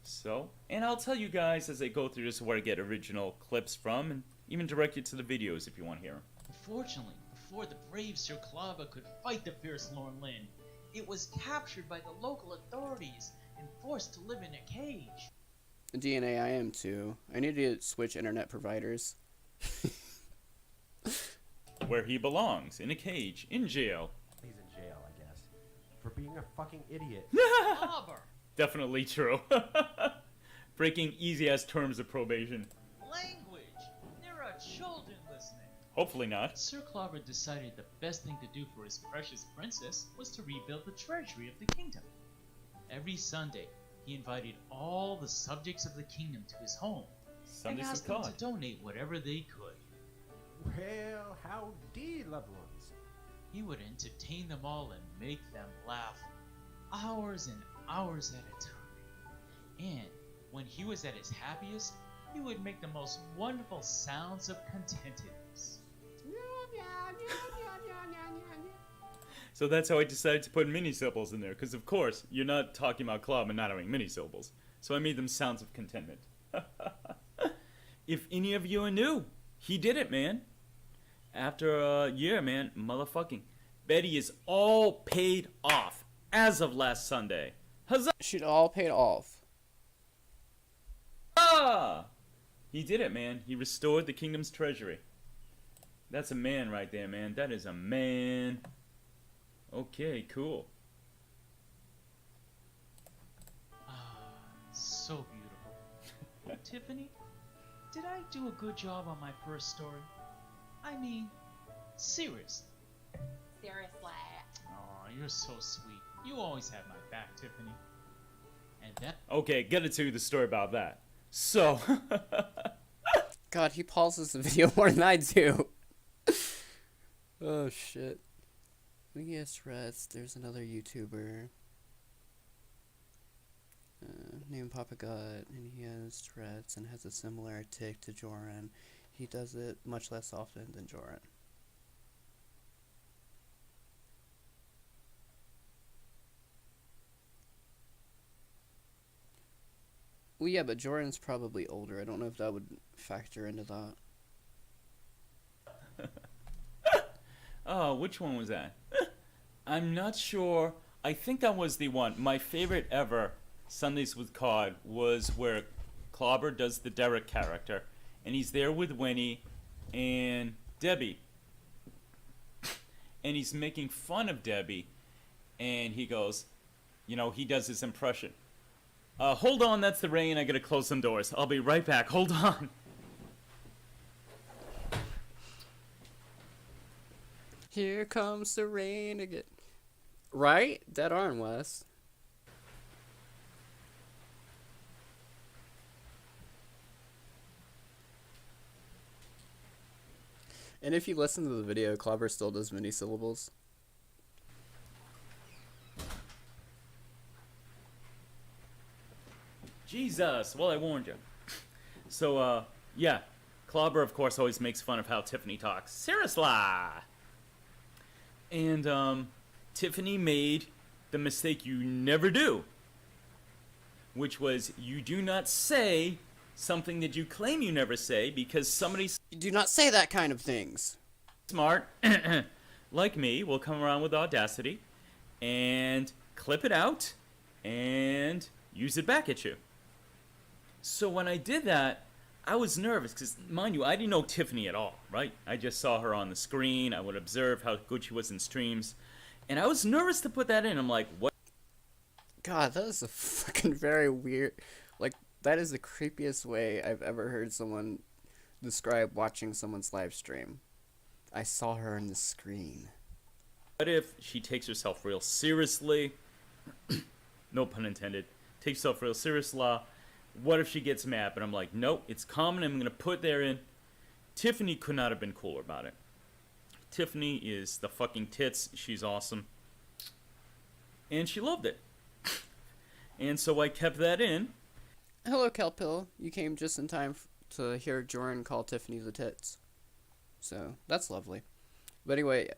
So, and I'll tell you guys as I go through this where I get original clips from, and even direct you to the videos if you want to hear them. Unfortunately, before the brave Sir Clobber could fight the fierce Lorne Lynn, it was captured by the local authorities and forced to live in a cage. DNA, I am too. I need to switch internet providers. Where he belongs, in a cage, in jail. He's in jail, I guess, for being a fucking idiot. Clobber! Definitely true. Breaking easy-ass terms of probation. Language! There are children listening. Hopefully not. Sir Clobber decided the best thing to do for his precious princess was to rebuild the treasury of the kingdom. Every Sunday, he invited all the subjects of the kingdom to his home Sunday and asked them Saccade. to donate whatever they could. Well, howdy, loved ones. He would entertain them all and make them laugh hours and hours at a time. And when he was at his happiest, he would make the most wonderful sounds of contentedness. So that's how I decided to put mini syllables in there, because of course, you're not talking about club and not having mini syllables. So I made them sounds of contentment. If any of you are new, he did it, man. after a year, man, motherfucking Betty is all paid off as of last Sunday. Huzzah! She'd all paid off. He did it, man. He restored the kingdom's treasury. That's a man right there, man. That is a man. Okay, cool. So beautiful. Tiffany, did I do a good job on my first story? I mean, seriously. Seriously. Oh, you're so sweet. You always have my back, Tiffany. And that. Okay, get into the story about that. So, God, he pauses the video more than I do. Oh, shit. He has threats. There's another YouTuber. Named Papa God, and he has Tourette's and has a similar tic to Jorrun. He does it much less often than Jorrun. Well, yeah, but Jorrun's probably older. I don't know if that would factor into that. oh, which one was that? I'm not sure. I think that was the one. My favorite ever Sundays with Cod was where Clobber does the Derek character, and he's there with Winnie and Debbie, and he's making fun of Debbie, and he goes, you know, he does his impression. Hold on, that's the rain. I gotta close some doors. I'll be right back. Hold on. Here comes the rain again. Right? Dead on, Wes. And if you listen to the video, Clobber still does many syllables. Jesus, well, I warned you. So, yeah. Clobber, of course, always makes fun of how Tiffany talks. Seriously! And, Tiffany made the mistake you never do, which was you do not say something that you claim you never say because somebody You do not say that kind of things. smart, like me, will come around with audacity and clip it out and use it back at you. So when I did that, I was nervous because, mind you, I didn't know Tiffany at all, right? I just saw her on the screen. I would observe how good she was in streams. And I was nervous to put that in. I'm like, what? God, that is a fucking very weird... Like, that is the creepiest way I've ever heard someone describe watching someone's live stream. I saw her on the screen. What if she takes herself real seriously? No pun intended. Takes herself real seriously. What if she gets mad? But I'm like, nope, it's common. I'm going to put there in. Tiffany could not have been cooler about it. Tiffany is the fucking tits. She's awesome. And she loved it. And so I kept that in. Hello, Kelpill. You came just in time to hear Jorrun call Tiffany the tits. So, that's lovely. But anyway,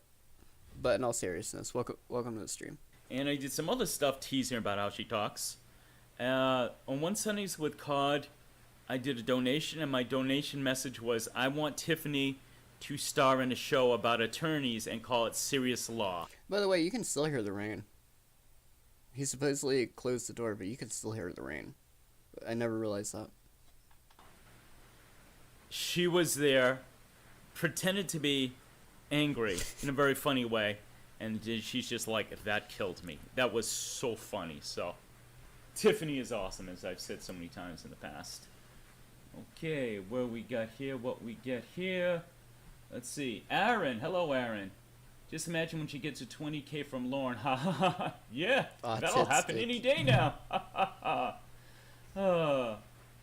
but in all seriousness, welcome to the stream. And I did some other stuff teasing about how she talks. On one Sundays with Cod, I did a donation, and my donation message was, I want Tiffany to star in a show about attorneys and call it Serious Law. By the way, you can still hear the rain. He supposedly closed the door, but you can still hear the rain. I never realized that. She was there, pretended to be angry in a very funny way, and she's just like, that killed me. That was so funny, so... Tiffany is awesome, as I've said so many times in the past. Okay, what we got here? Let's see. Aaron. Hello, Aaron. Just imagine when she gets a 20K from Lauren. Ha ha ha. Yeah, that'll happen any day now. Ha ha ha.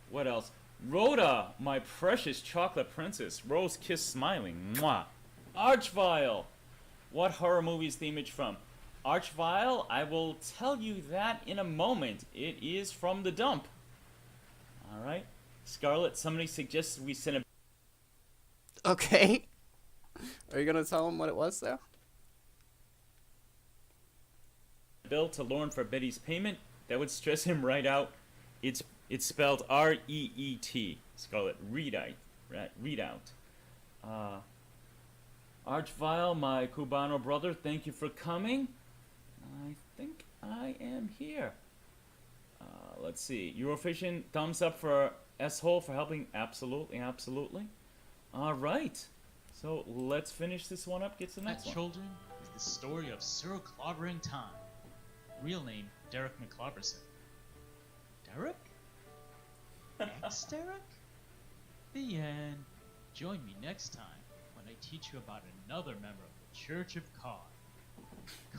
What else? Rhoda, my precious chocolate princess. Rose kiss smiling. Mwah. Archvile. What horror movie is the image from? Archvile, I will tell you that in a moment. It is from the dump. Alright. Scarlett, somebody suggested we send a... Okay. Are you gonna tell him what it was, though? bill to Lauren for Betty's payment. That would stress him right out. It's spelled R-E-E-T. Scarlett, readout. Archvile, my Cubano brother, thank you for coming. I think I am here. Let's see. Eurovision, thumbs up for S-Hole for helping. Absolutely, absolutely. All right. So let's finish this one up. Get to the That, next one. children, is the story of Sir Clobbering Time. Real name, Derek McClobberson. Derek? Ex-Derek? The end. Join me next time when I teach you about another member of the Church of Cod.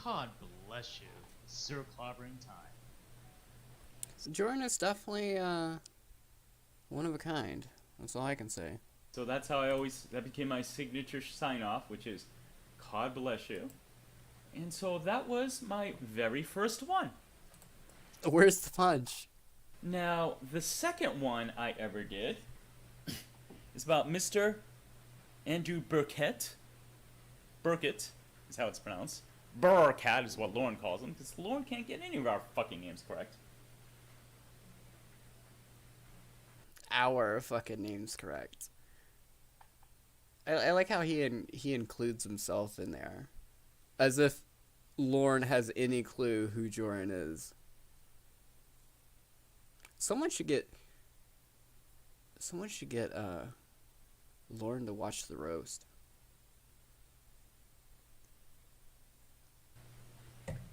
God bless you, Sir Clobbering Time. Jorrun is definitely one of a kind. That's all I can say. So that's how that became my signature sign-off, which is, God bless you. And so that was my very first one. Where's the punch? Now, the second one I ever did is about Mr. Andrew Burkett. Burkett is how it's pronounced. Burkett is what Lauren calls him, because Lauren can't get any of our fucking names correct. Our fucking name's correct. I like how he includes himself in there, as if Lauren has any clue who Jorrun is. Someone should get Lauren to watch the roast.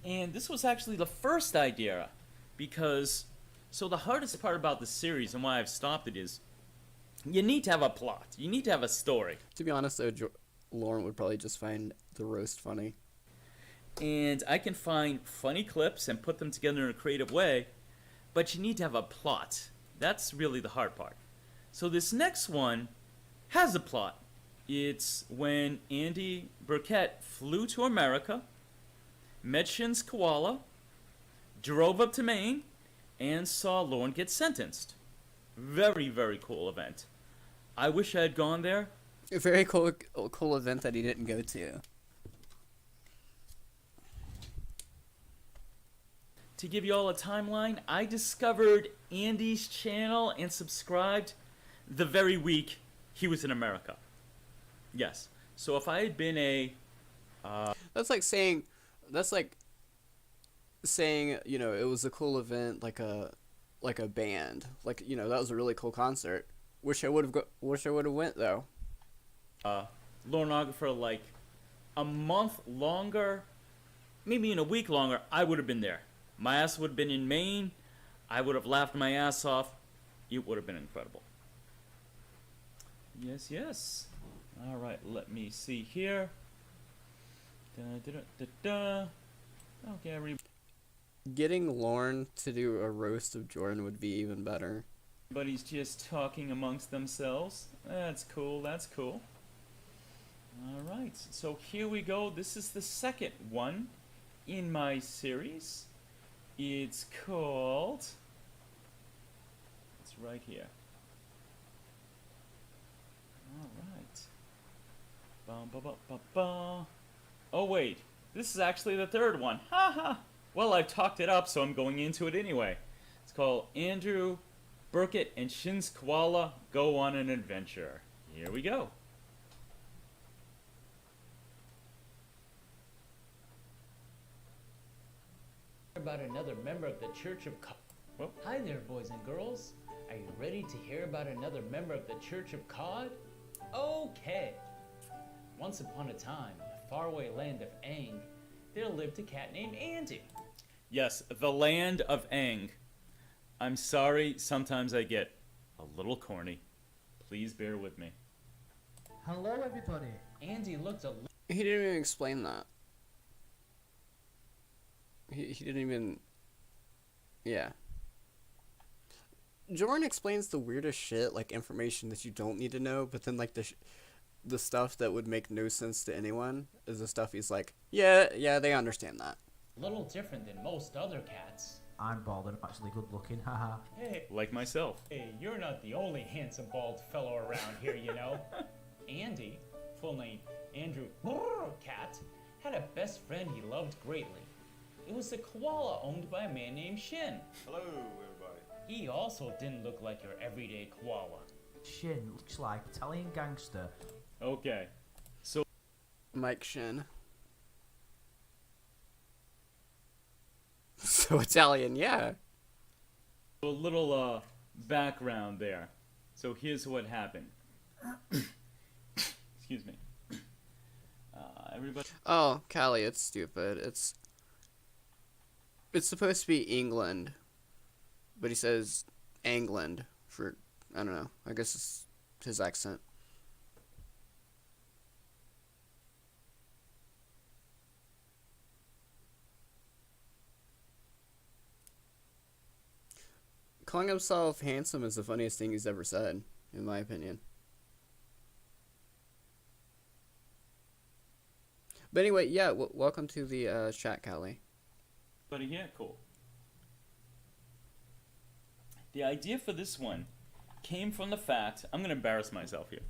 And this was actually the first idea, because so the hardest part about the series and why I've stopped it is you need to have a plot. You need to have a story. To be honest, though, Lauren would probably just find the roast funny. And I can find funny clips and put them together in a creative way, but you need to have a plot. That's really the hard part. So this next one has a plot. It's when Andy Burkett flew to America, met Shin's koala, drove up to Maine, and saw Lauren get sentenced. Very, very cool event. I wish I had gone there. A very cool event that he didn't go to. To give you all a timeline, I discovered Andy's channel and subscribed the very week he was in America. Yes. So if I had been That's like saying, you know, it was a cool event, like a band, like, you know, that was a really cool concert. Wish I would have went though. Laurenographer like a month longer, maybe in a week longer, I would have been there. My ass would have been in Maine. I would have laughed my ass off. It would have been incredible. Yes, yes. All right, let me see here. Okay, Getting Lauren to do a roast of Jorrun would be even better. everybody's just talking amongst themselves. That's cool, that's cool. All right, so here we go. This is the second one in my series. It's called... It's right here. All right. Bum, ba, ba, ba, ba. Oh, wait. This is actually the third one. Ha ha! Well, I've talked it up, so I'm going into it anyway. It's called Andrew Burkett and Shin's Koala Go on an Adventure. Here we go. About another member of the Church of Cod. Whoa. Hi there, boys and girls. Are you ready to hear about another member of the Church of Cod? Okay. Once upon a time, in the faraway land of Aang, there lived a cat named Andy. Yes, the land of Aang. I'm sorry, sometimes I get a little corny. Please bear with me. Hello, everybody. Andy looked a little He didn't even explain that. He didn't even... Yeah. Jorrun explains the weirdest shit, like information that you don't need to know, but then like the stuff that would make no sense to anyone is the stuff he's like, yeah, they understand that. different than most other cats. I'm bald and I'm actually good looking, haha. Hey, Like myself. you're not the only handsome bald fellow around here, you know. Andy, full name Andrew Cat, had a best friend he loved greatly. It was a koala owned by a man named Shin. Hello, everybody. He also didn't look like your everyday koala. Shin looks like Italian gangster. Okay. So Mike Shin. So Italian, yeah. A little background there. So here's what happened. Excuse me. Everybody. Oh, Callie, it's stupid. It's supposed to be England, but he says England for, I don't know. I guess it's his accent. Calling himself handsome is the funniest thing he's ever said, in my opinion. But anyway, yeah, welcome to the chat, Callie. Buddy here? Cool. The idea for this one came from the fact, I'm going to embarrass myself here.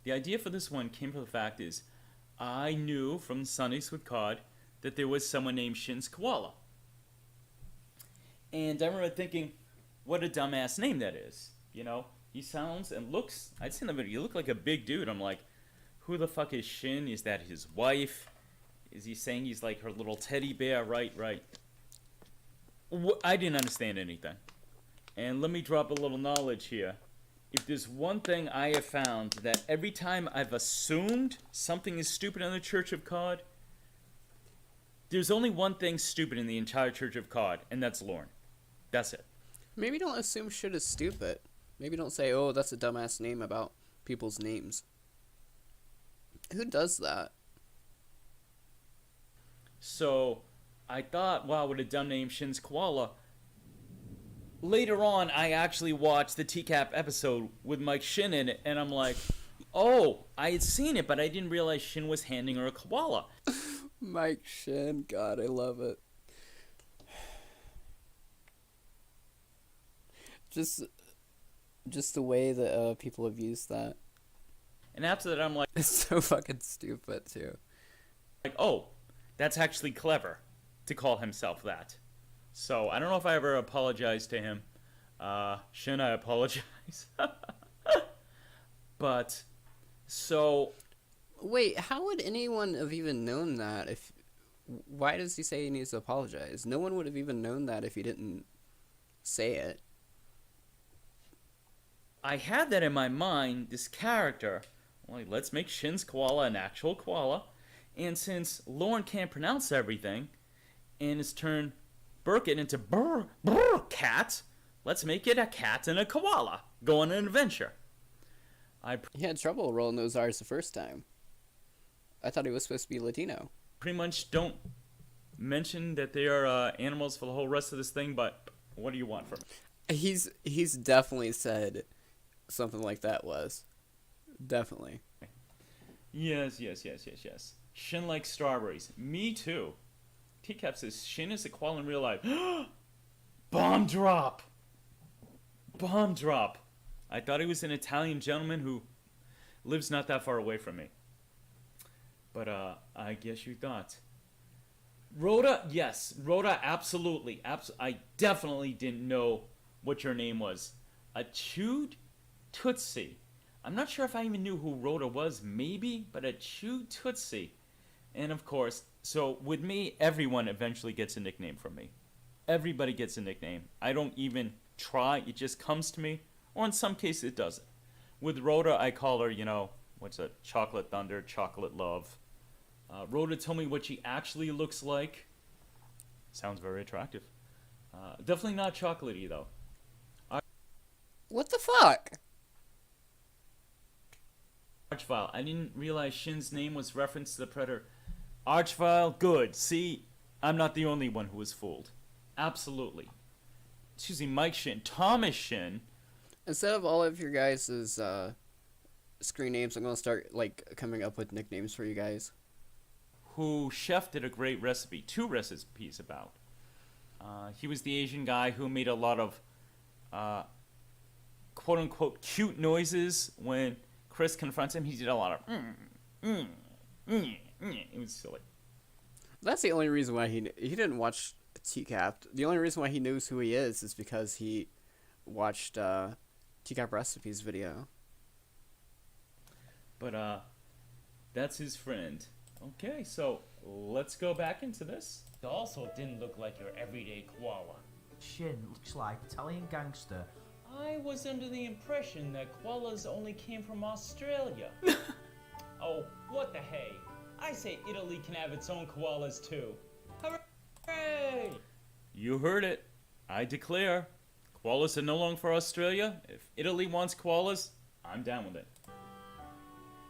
The idea for this one came from the fact is, I knew from Sundays with Cod that there was someone named Shin's Koala. And I remember thinking, what a dumbass name that is. You know, he sounds and looks, I'd seen the video, you look like a big dude. I'm like, who the fuck is Shin? Is that his wife? Is he saying he's like her little teddy bear? Right. I didn't understand anything. And let me drop a little knowledge here. If there's one thing I have found, that every time I've assumed something is stupid in the Church of Cod, there's only one thing stupid in the entire Church of Cod, and that's Lorne. That's it. Maybe don't assume shit is stupid. Maybe don't say, oh, that's a dumbass name about people's names. Who does that? So, I thought, wow, what a dumb name, Shin's Koala. Later on, I actually watched the TCAP episode with Mike Shin in it, and I'm like, oh, I had seen it, but I didn't realize Shin was handing her a koala. Mike Shin, God, I love it. Just the way that people have used that. And after that, I'm like, It's so fucking stupid, too. oh, that's actually clever to call himself that. So, I don't know if I ever apologized to him. Shin, I apologize. But, so... Wait, how would anyone have even known that if... Why does he say he needs to apologize? No one would have even known that if he didn't say it. I had that in my mind, this character. Like, let's make Shin's Koala an actual koala. And since Lorne can't pronounce everything, and it's turned Burkett into brr cat, let's make it a cat and a koala. Go on an adventure. He had trouble rolling those R's the first time. I thought he was supposed to be Latino. Pretty much don't mention that they are animals for the whole rest of this thing, but what do you want from me? He's definitely said something like that was. Definitely. Yes. Shin likes strawberries. Me too. TCAP says Shin is a koala in real life. Bomb drop! I thought he was an Italian gentleman who lives not that far away from me. But I guess you thought. Rhoda, yes. Rhoda, absolutely. I definitely didn't know what your name was. A chewed Tootsie. I'm not sure if I even knew who Rhoda was, maybe, but a chewed Tootsie. And of course, so with me, everyone eventually gets a nickname from me. Everybody gets a nickname. I don't even try. It just comes to me. Or in some cases, it doesn't. With Rhoda, I call her, what's it? Chocolate Thunder, Chocolate Love. Rhoda told me what she actually looks like. Sounds very attractive. Definitely not chocolatey, though. What the fuck? Archvile. I didn't realize Shin's name was referenced to the Predator. Archvile, good. See, I'm not the only one who was fooled. Absolutely. Excuse me, Mike Shin. Thomas Shin. Instead of all of your guys' screen names, I'm going to start, coming up with nicknames for you guys. Who Chef did a great recipe. 2 recipes about. He was the Asian guy who made a lot of quote-unquote cute noises when Chris confronts him. He did a lot of it was silly. That's the only reason why he didn't watch TCAP. The only reason why he knows who he is because he watched TCAP Recipes video. But That's his friend. Okay, so let's go back into this. It also didn't look like your everyday koala. Shin looks like Italian gangster. I was under the impression that koalas only came from Australia. Oh, what the hey? I say Italy can have its own koalas too. Hooray! You heard it. I declare, koalas are no longer for Australia. If Italy wants koalas, I'm down with it.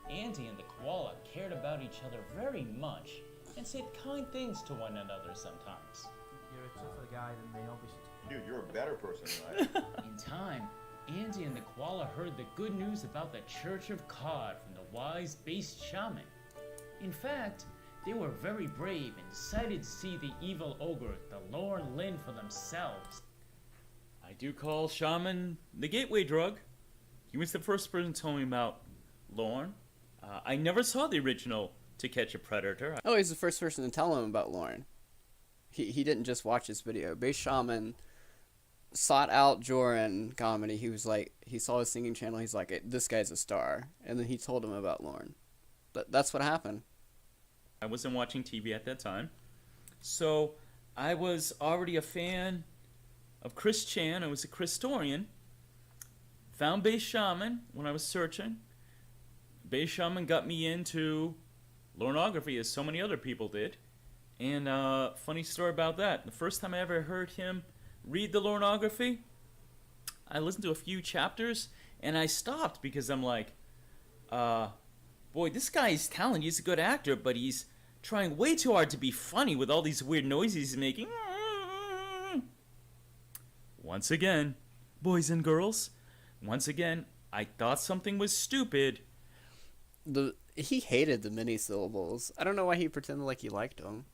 Andy and the koala cared about each other very much and said kind things to one another sometimes. You're a tougher guy than me, obviously. Dude, you're a better person than I am. In time, Andy and the koala heard the good news about the Church of Cod from the wise based shaman. In fact, they were very brave and decided to see the evil ogre, the Lord Lynn, for themselves. I do call Shaman the gateway drug. He was the first person to tell me about Lorne. I never saw the original To Catch a Predator. Oh, he's the first person to tell him about Lauren. He didn't just watch his video. Base Shaman sought out Jorrun comedy. He was like, he saw his singing channel. He's like, this guy's a star. And then he told him about Lauren. That's what happened. I wasn't watching TV at that time. So I was already a fan of Chris Chan. I was a Christorian. Found Base Shaman when I was searching. Base Shaman got me into lornography, as so many other people did. And funny story about that. The first time I ever heard him read the lornography, I listened to a few chapters, and I stopped because I'm like, boy, this guy's talented. He's a good actor, but he's trying way too hard to be funny with all these weird noises he's making. Once again, boys and girls, once again, I thought something was stupid. He hated the mini syllables. I don't know why he pretended like he liked them.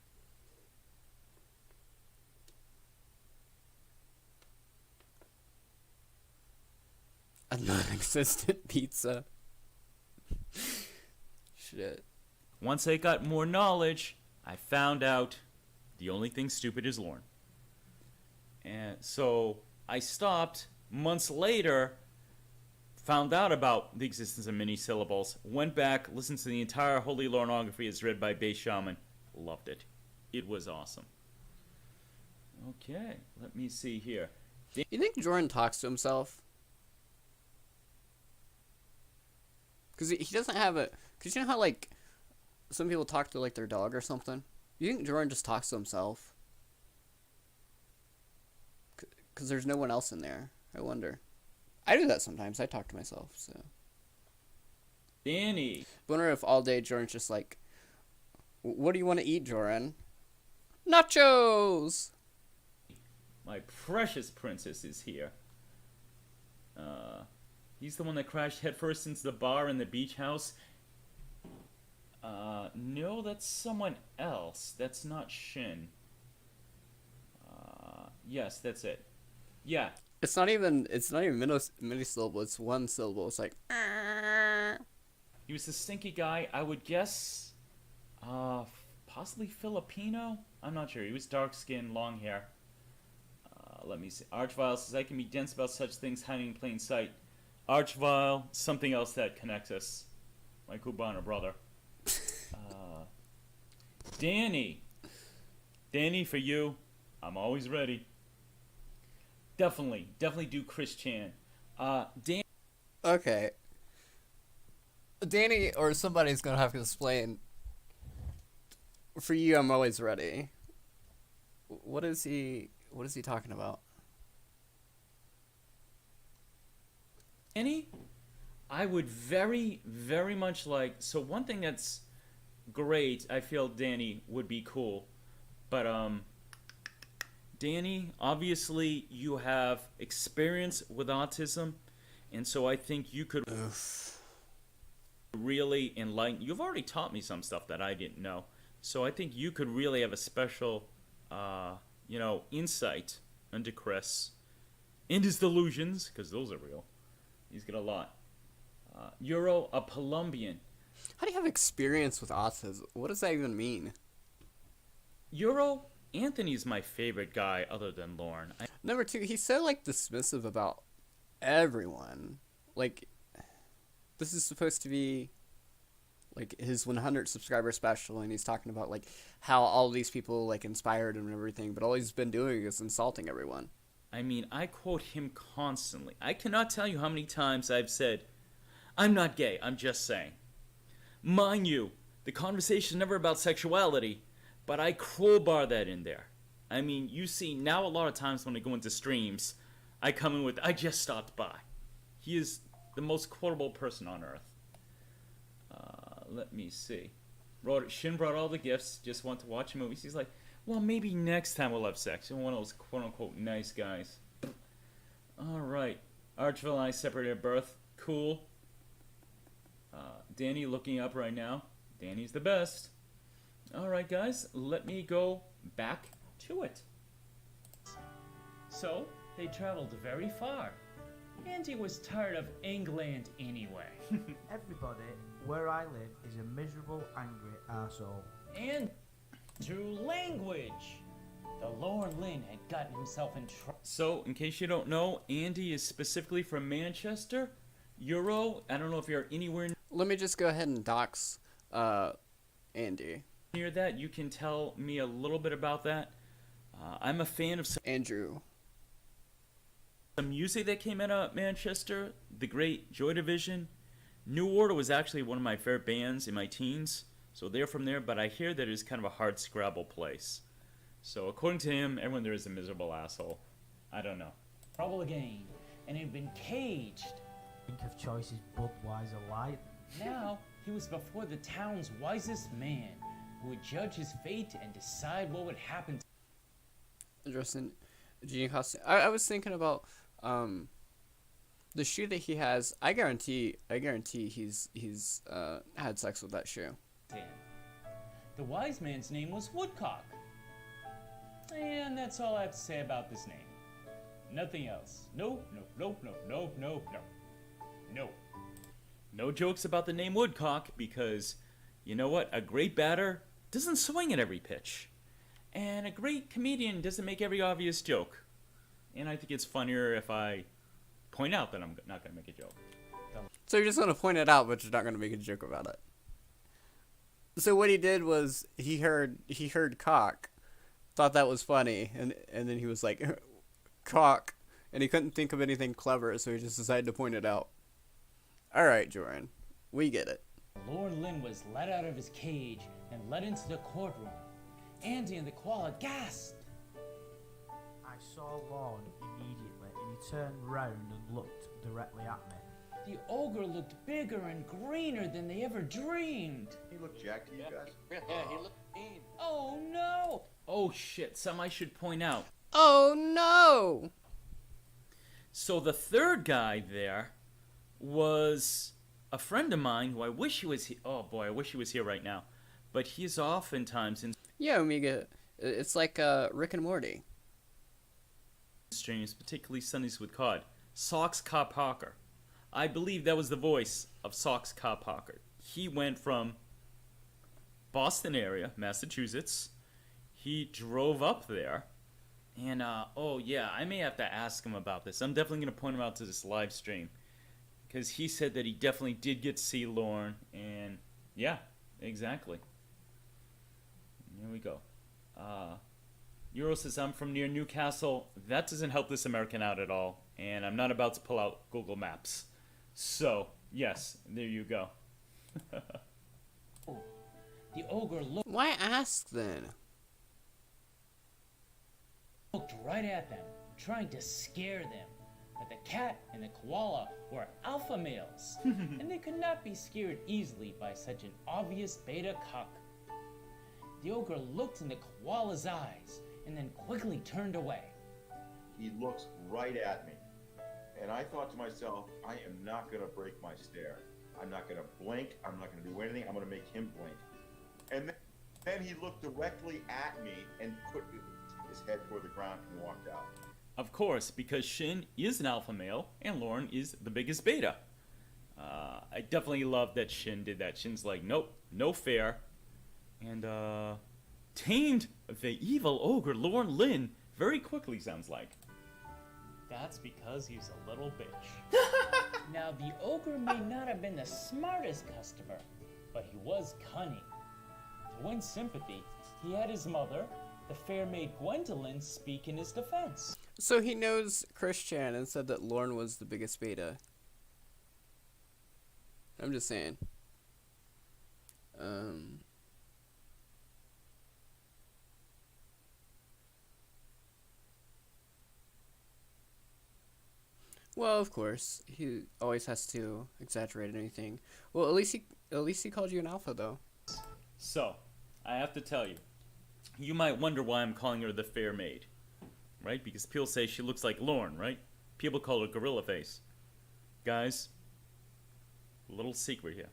A non-existent pizza. Shit. Once I got more knowledge, I found out the only thing stupid is Lorne. And so I stopped. Months later, found out about the existence of mini syllables, went back, listened to the entire Holy Lornography as read by Base Shaman, loved it. It was awesome. Okay, let me see here. You think Jorrun talks to himself? Because he doesn't have a... Because you know how, like, some people talk to, like, their dog or something? You think Jorrun just talks to himself? Because there's no one else in there. I wonder. I do that sometimes. I talk to myself, so... Danny! I wonder if all day Jorrun's just like, what do you want to eat, Jorrun? Nachos! My precious princess is here. He's the one that crashed headfirst into the bar in the beach house. No, that's someone else. That's not Shin. Yes, that's it. Yeah. It's not even mini syllable, it's one syllable. It's like, He was the stinky guy. I would guess, possibly Filipino? I'm not sure. He was dark-skinned, long hair. Let me see. Archvile says, I can be dense about such things hiding in plain sight. Archvile, something else that connects us. My Cubano brother. Danny. Danny, for you. I'm always ready. Definitely do Chris Chan. Dan. okay. Danny or somebody's gonna have to explain. For you, I'm always ready. What is he talking about? Danny, I would very, very much like... So one thing that's great, I feel Danny would be cool. But, Danny, obviously you have experience with autism. And so I think you could really enlighten... You've already taught me some stuff that I didn't know. So I think you could really have a special, insight into Chris. And his delusions, because those are real. He's got a lot. Euro, a Colombian. How do you have experience with autism? What does that even mean? Euro, Anthony's my favorite guy other than Lorne. Number two, he's so, like, dismissive about everyone. Like, this is supposed to be... like his 100 subscriber special, and he's talking about like how all these people like inspired him and everything, but all he's been doing is insulting everyone. I mean, I quote him constantly. I cannot tell you how many times I've said, I'm not gay, I'm just saying. Mind you, the conversation is never about sexuality, but I crowbar that in there. I mean, you see, now a lot of times when I go into streams, I come in with, I just stopped by. He is the most quotable person on earth. Let me see. Shin brought all the gifts, just want to watch movies. He's like, well, maybe next time we'll have sex. You're one of those quote-unquote nice guys. Alright. Archville and I separated at birth. Cool. Danny looking up right now. Danny's the best. Alright, guys. Let me go back to it. So, they traveled very far. Andy was tired of England anyway. Everybody, where I live, is a miserable, angry arsehole. And through language. The Lord Lynn had gotten himself in trouble. So, in case you don't know, Andy is specifically from Manchester. Euro, I don't know if you're anywhere Let me just go ahead and dox Andy. near that. You can tell me a little bit about that. I'm a fan of Andrew. some music that came out of Manchester, the great Joy Division. New Order was actually one of my favorite bands in my teens, so they're from there, but I hear that it's kind of a hard scrabble place. So according to him, everyone there is a miserable asshole. I don't know. Trouble again, and had been caged. Think of choices Budweiser Light. Now, he was before the town's wisest man, who would judge his fate and decide what would happen to Interesting. Gene costume. I was thinking about the shoe that he has. I guarantee he's had sex with that shoe. him. The wise man's name was Woodcock. And that's all I have to say about this name. Nothing else. No. No jokes about the name Woodcock, because you know what? A great batter doesn't swing at every pitch. And a great comedian doesn't make every obvious joke. And I think it's funnier if I point out that I'm not going to make a joke. So you're just gonna point it out, but you're not gonna make a joke about it. So what he did was he heard cock, thought that was funny, and then he was like, cock, and he couldn't think of anything clever, so he just decided to point it out. All right, Jorrun, we get it. Lord Lynn was let out of his cage and led into the courtroom. Andy and the koala gasped. I saw Lorne immediately, and he turned round and looked directly at me. The ogre looked bigger and greener than they ever dreamed. He looked jacked to you guys? Yeah, he looked mean. Oh no! Oh shit, something I should point out. Oh no! So the third guy there was a friend of mine who I wish he was here. Oh boy, I wish he was here right now. But he's oftentimes in Yeah, Omega, it's like Rick and Morty. streams, particularly Sundays with Cod. Sox Cobb Parker. I believe that was the voice of Sox Cobb Parker. He went from Boston area, Massachusetts. He drove up there. And, oh yeah, I may have to ask him about this. I'm definitely going to point him out to this live stream. Because he said that he definitely did get to see Lorne. And, yeah, exactly. Here we go. Euro says, I'm from near Newcastle. That doesn't help this American out at all. And I'm not about to pull out Google Maps. So, yes, there you go. The ogre Why ask then? looked right at them, trying to scare them. But the cat and the koala were alpha males, and they could not be scared easily by such an obvious beta cock. The ogre looked in the koala's eyes and then quickly turned away. He looks right at me. And I thought to myself, I am not going to break my stare. I'm not going to blink. I'm not going to do anything. I'm going to make him blink. And then he looked directly at me and put his head toward the ground and walked out. Of course, because Shin is an alpha male and Lauren is the biggest beta. I definitely love that Shin did that. Shin's like, nope, no fair. And tamed the evil ogre Lauren Lynn very quickly, sounds like. That's because he's a little bitch. Now, the ogre may not have been the smartest customer, but he was cunning. To win sympathy, he had his mother, the fair maid Gwendolyn, speak in his defense. So he knows Christian and said that Lorne was the biggest beta. I'm just saying. Well, of course, he always has to exaggerate anything. Well, at least he called you an alpha, though. So, I have to tell you, you might wonder why I'm calling her the fair maid, right? Because people say she looks like Lorne, right? People call her gorilla face. Guys, a little secret here.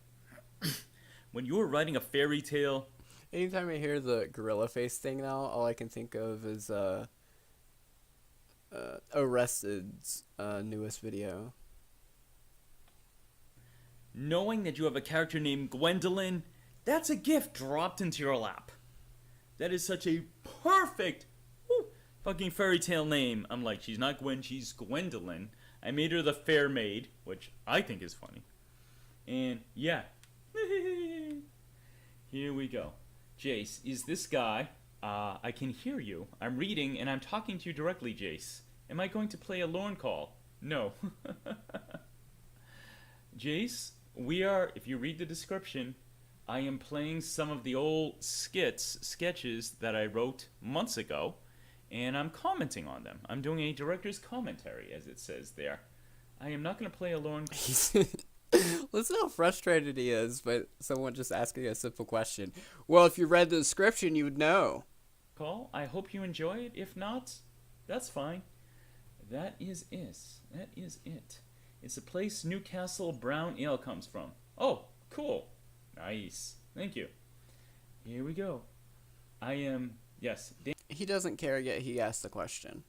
When you were writing a fairy tale... Anytime I hear the gorilla face thing now, all I can think of is Arrested's newest video. Knowing that you have a character named Gwendolyn, that's a gift dropped into your lap. That is such a perfect fucking fairy tale name. I'm like, she's not Gwen, she's Gwendolyn. I made her the fair maid, which I think is funny. And yeah. Here we go. Jace, is this guy? I can hear you. I'm reading and I'm talking to you directly, Jace. Am I going to play a Lorne call? No. Jace, we are, if you read the description, I am playing some of the old sketches that I wrote months ago, and I'm commenting on them. I'm doing a director's commentary, as it says there. I am not going to play a Lorne call. Listen how frustrated he is by someone just asking a simple question. Well, if you read the description, you would know. I hope you enjoy it. If not, that's fine. That is it. That is it. It's the place Newcastle Brown Ale comes from. Oh, cool. Nice. Thank you. Here we go. I am... Yes. He doesn't care yet he asked the question.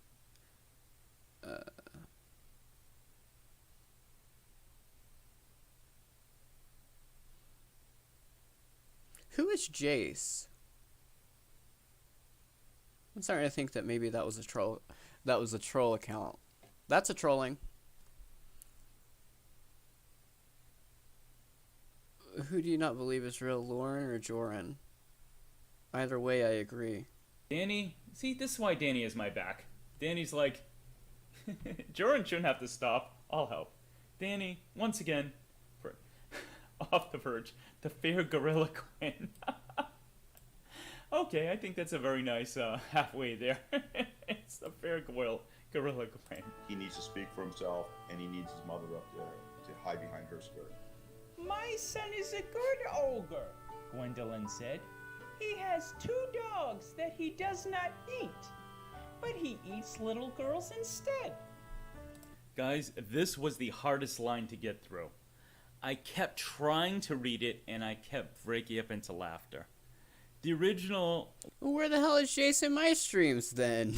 Who is Jace? I'm starting to think that maybe that was a troll. That was a troll account. That's a trolling. Who do you not believe is real, Lorne or Jorrun? Either way, I agree. Danny, see, this is why Danny is my back. Danny's like, Jorrun shouldn't have to stop. I'll help. Danny, once again, for off the verge, the fair gorilla Quinn. Okay, I think that's a very nice halfway there. It's the fair gorilla Quinn. He needs to speak for himself, and he needs his mother up there to hide behind her skirt. My son is a good ogre, Gwendolyn said. He has 2 dogs that he does not eat, but he eats little girls instead. Guys, this was the hardest line to get through. I kept trying to read it, and I kept breaking up into laughter. The original... Where the hell is Jason my streams, then?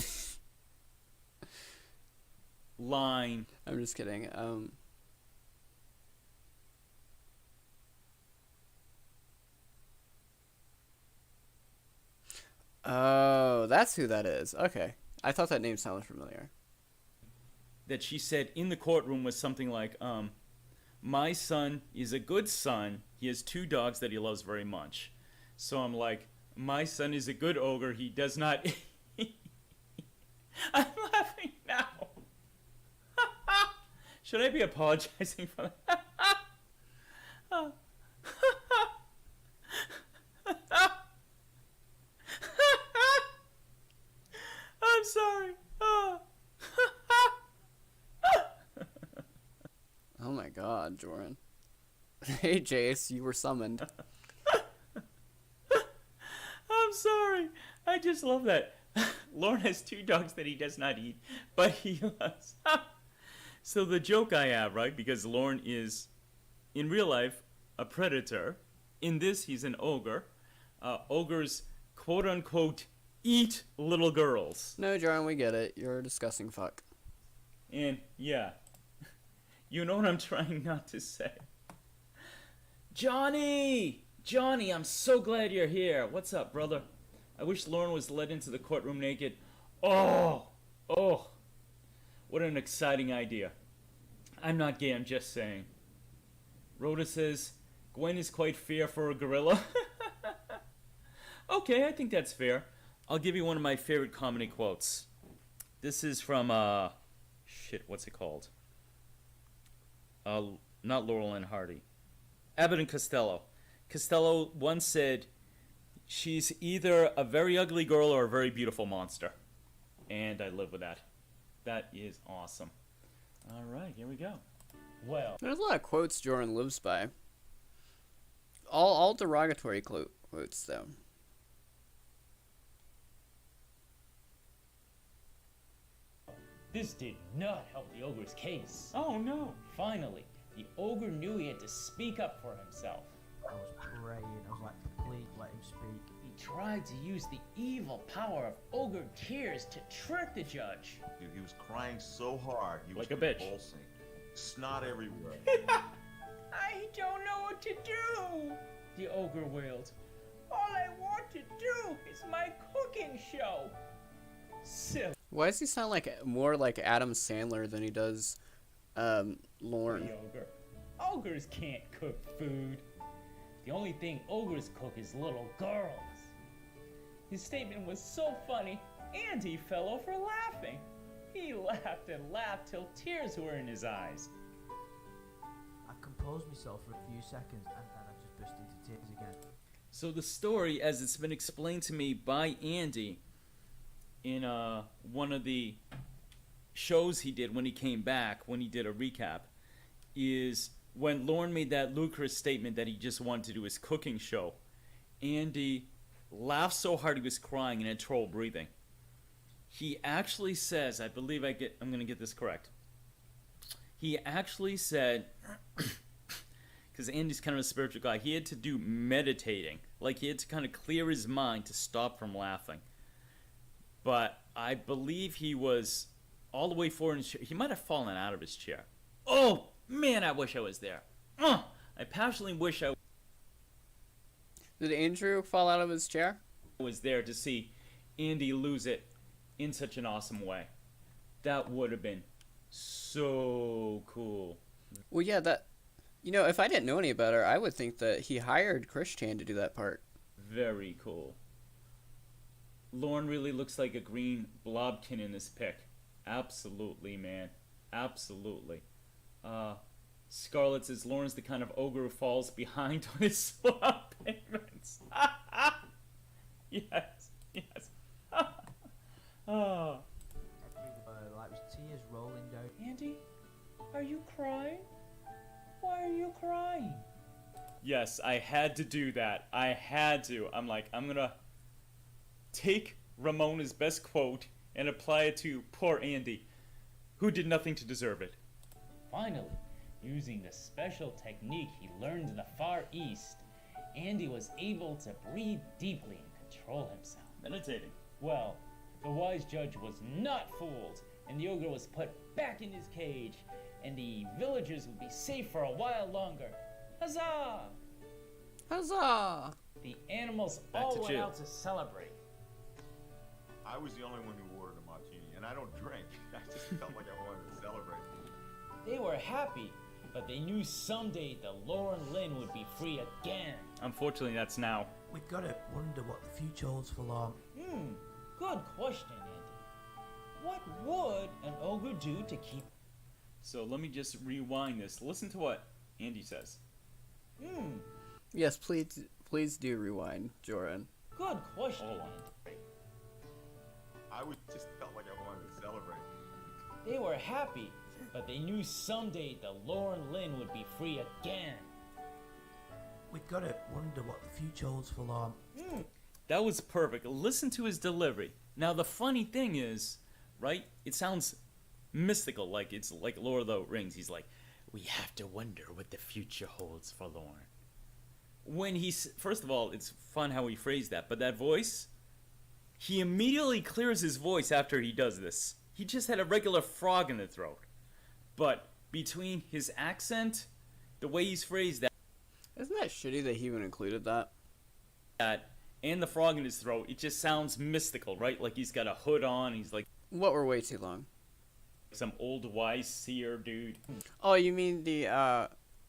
line... I'm just kidding. Oh, that's who that is. Okay. I thought that name sounded familiar. That she said in the courtroom was something like, my son is a good son. He has 2 dogs that he loves very much. So I'm like, my son is a good ogre. He does not... I'm laughing now. Should I be apologizing for that? I'm sorry. Oh my god, Jorrun. Hey, Jace, you were summoned. I'm sorry. I just love that. Lorne has 2 dogs that he does not eat, but he loves. So the joke I have, right, because Lorne is, in real life, a predator. In this, he's an ogre. Ogres, quote-unquote, eat little girls. No, Jorrun, we get it. You're a disgusting fuck. And, yeah. You know what I'm trying not to say. Johnny! Johnny, I'm so glad you're here. What's up, brother? I wish Lorne was led into the courtroom naked. Oh! What an exciting idea. I'm not gay, I'm just saying. Rhoda says, Gwen is quite fair for a gorilla. Okay, I think that's fair. I'll give you one of my favorite comedy quotes. This is from, what's it called? Not Laurel and Hardy. Abbott and Costello. Costello once said, she's either a very ugly girl or a very beautiful monster. And I live with that. That is awesome. All right, here we go. Well, There's a lot of quotes Jorrun lives by. All derogatory quotes, though. this did not help the ogre's case. Oh, no. Finally, the ogre knew he had to speak up for himself. I was praying. I was like, please let him speak. He tried to use the evil power of ogre tears to trick the judge. Dude, he was crying so hard. He was Like a bitch. convulsing. Snot everywhere. I don't know what to do, the ogre wailed. All I want to do is my cooking show. Silly Why does he sound like more like Adam Sandler than he does Lorne? ogre. Ogres can't cook food. The only thing ogres cook is little girls. His statement was so funny, Andy fell over laughing. He laughed and laughed till tears were in his eyes. I composed myself for a few seconds and then I just burst into tears again. So the story, as it's been explained to me by Andy in one of the shows he did when he came back, when he did a recap, is when Lorne made that ludicrous statement that he just wanted to do his cooking show, Andy laughed so hard he was crying and had trouble breathing. He actually says, I believe I'm going to get this correct. He actually said, because Andy's kind of a spiritual guy, he had to do meditating. Like, he had to kind of clear his mind to stop from laughing. But I believe he was all the way forward in his chair. He might have fallen out of his chair. Oh, man, I wish I was there. I passionately wish I Did Andrew fall out of his chair? was there to see Andy lose it in such an awesome way. That would have been so cool. Well, yeah, that... You know, if I didn't know any better, I would think that he hired Christian to do that part. Very cool. Lorne really looks like a green blobkin in this pic. Absolutely, man. Absolutely. Scarlett says Lorne's the kind of ogre who falls behind on his swap payments. Yes, yes. Oh. Like with tears rolling down. Andy, are you crying? Why are you crying? Yes, I had to do that. I had to. I'm like, I'm gonna take Ramona's best quote and apply it to poor Andy, who did nothing to deserve it. Finally, using the special technique he learned in the Far East, Andy was able to breathe deeply and control himself. Meditating. Well, the wise judge was not fooled, and the ogre was put back in his cage, and the villagers would be safe for a while longer. Huzzah! Huzzah! The animals Back all to went jail. out to celebrate. I was the only one who ordered a martini, and I don't drink. I just felt like I wanted to celebrate. They were happy, but they knew someday the Lauren Lynn would be free again. Unfortunately, that's now. We gotta wonder what the future holds for Lorne. Good question, Andy. What would an ogre do to keep... So let me just rewind this. Listen to what Andy says. Yes, please do rewind, Jorrun. Good question, Hold on. Andy. I just felt like I wanted to celebrate. They were happy, but they knew someday the Lauren Lynn would be free again. We gotta wonder what the future holds for Lorne. That was perfect. Listen to his delivery. Now, the funny thing is, right, it sounds mystical, like it's like Lord of the Rings. He's like, we have to wonder what the future holds for Lorne. When he's, first of all, it's fun how he phrased that, but that voice, he immediately clears his voice after he does this. He just had a regular frog in the throat. But between his accent, the way he's phrased that, Isn't that shitty that he even included that? and the frog in his throat, it just sounds mystical, right? Like he's got a hood on, he's like What were way too long? some old wise seer dude. Oh, you mean the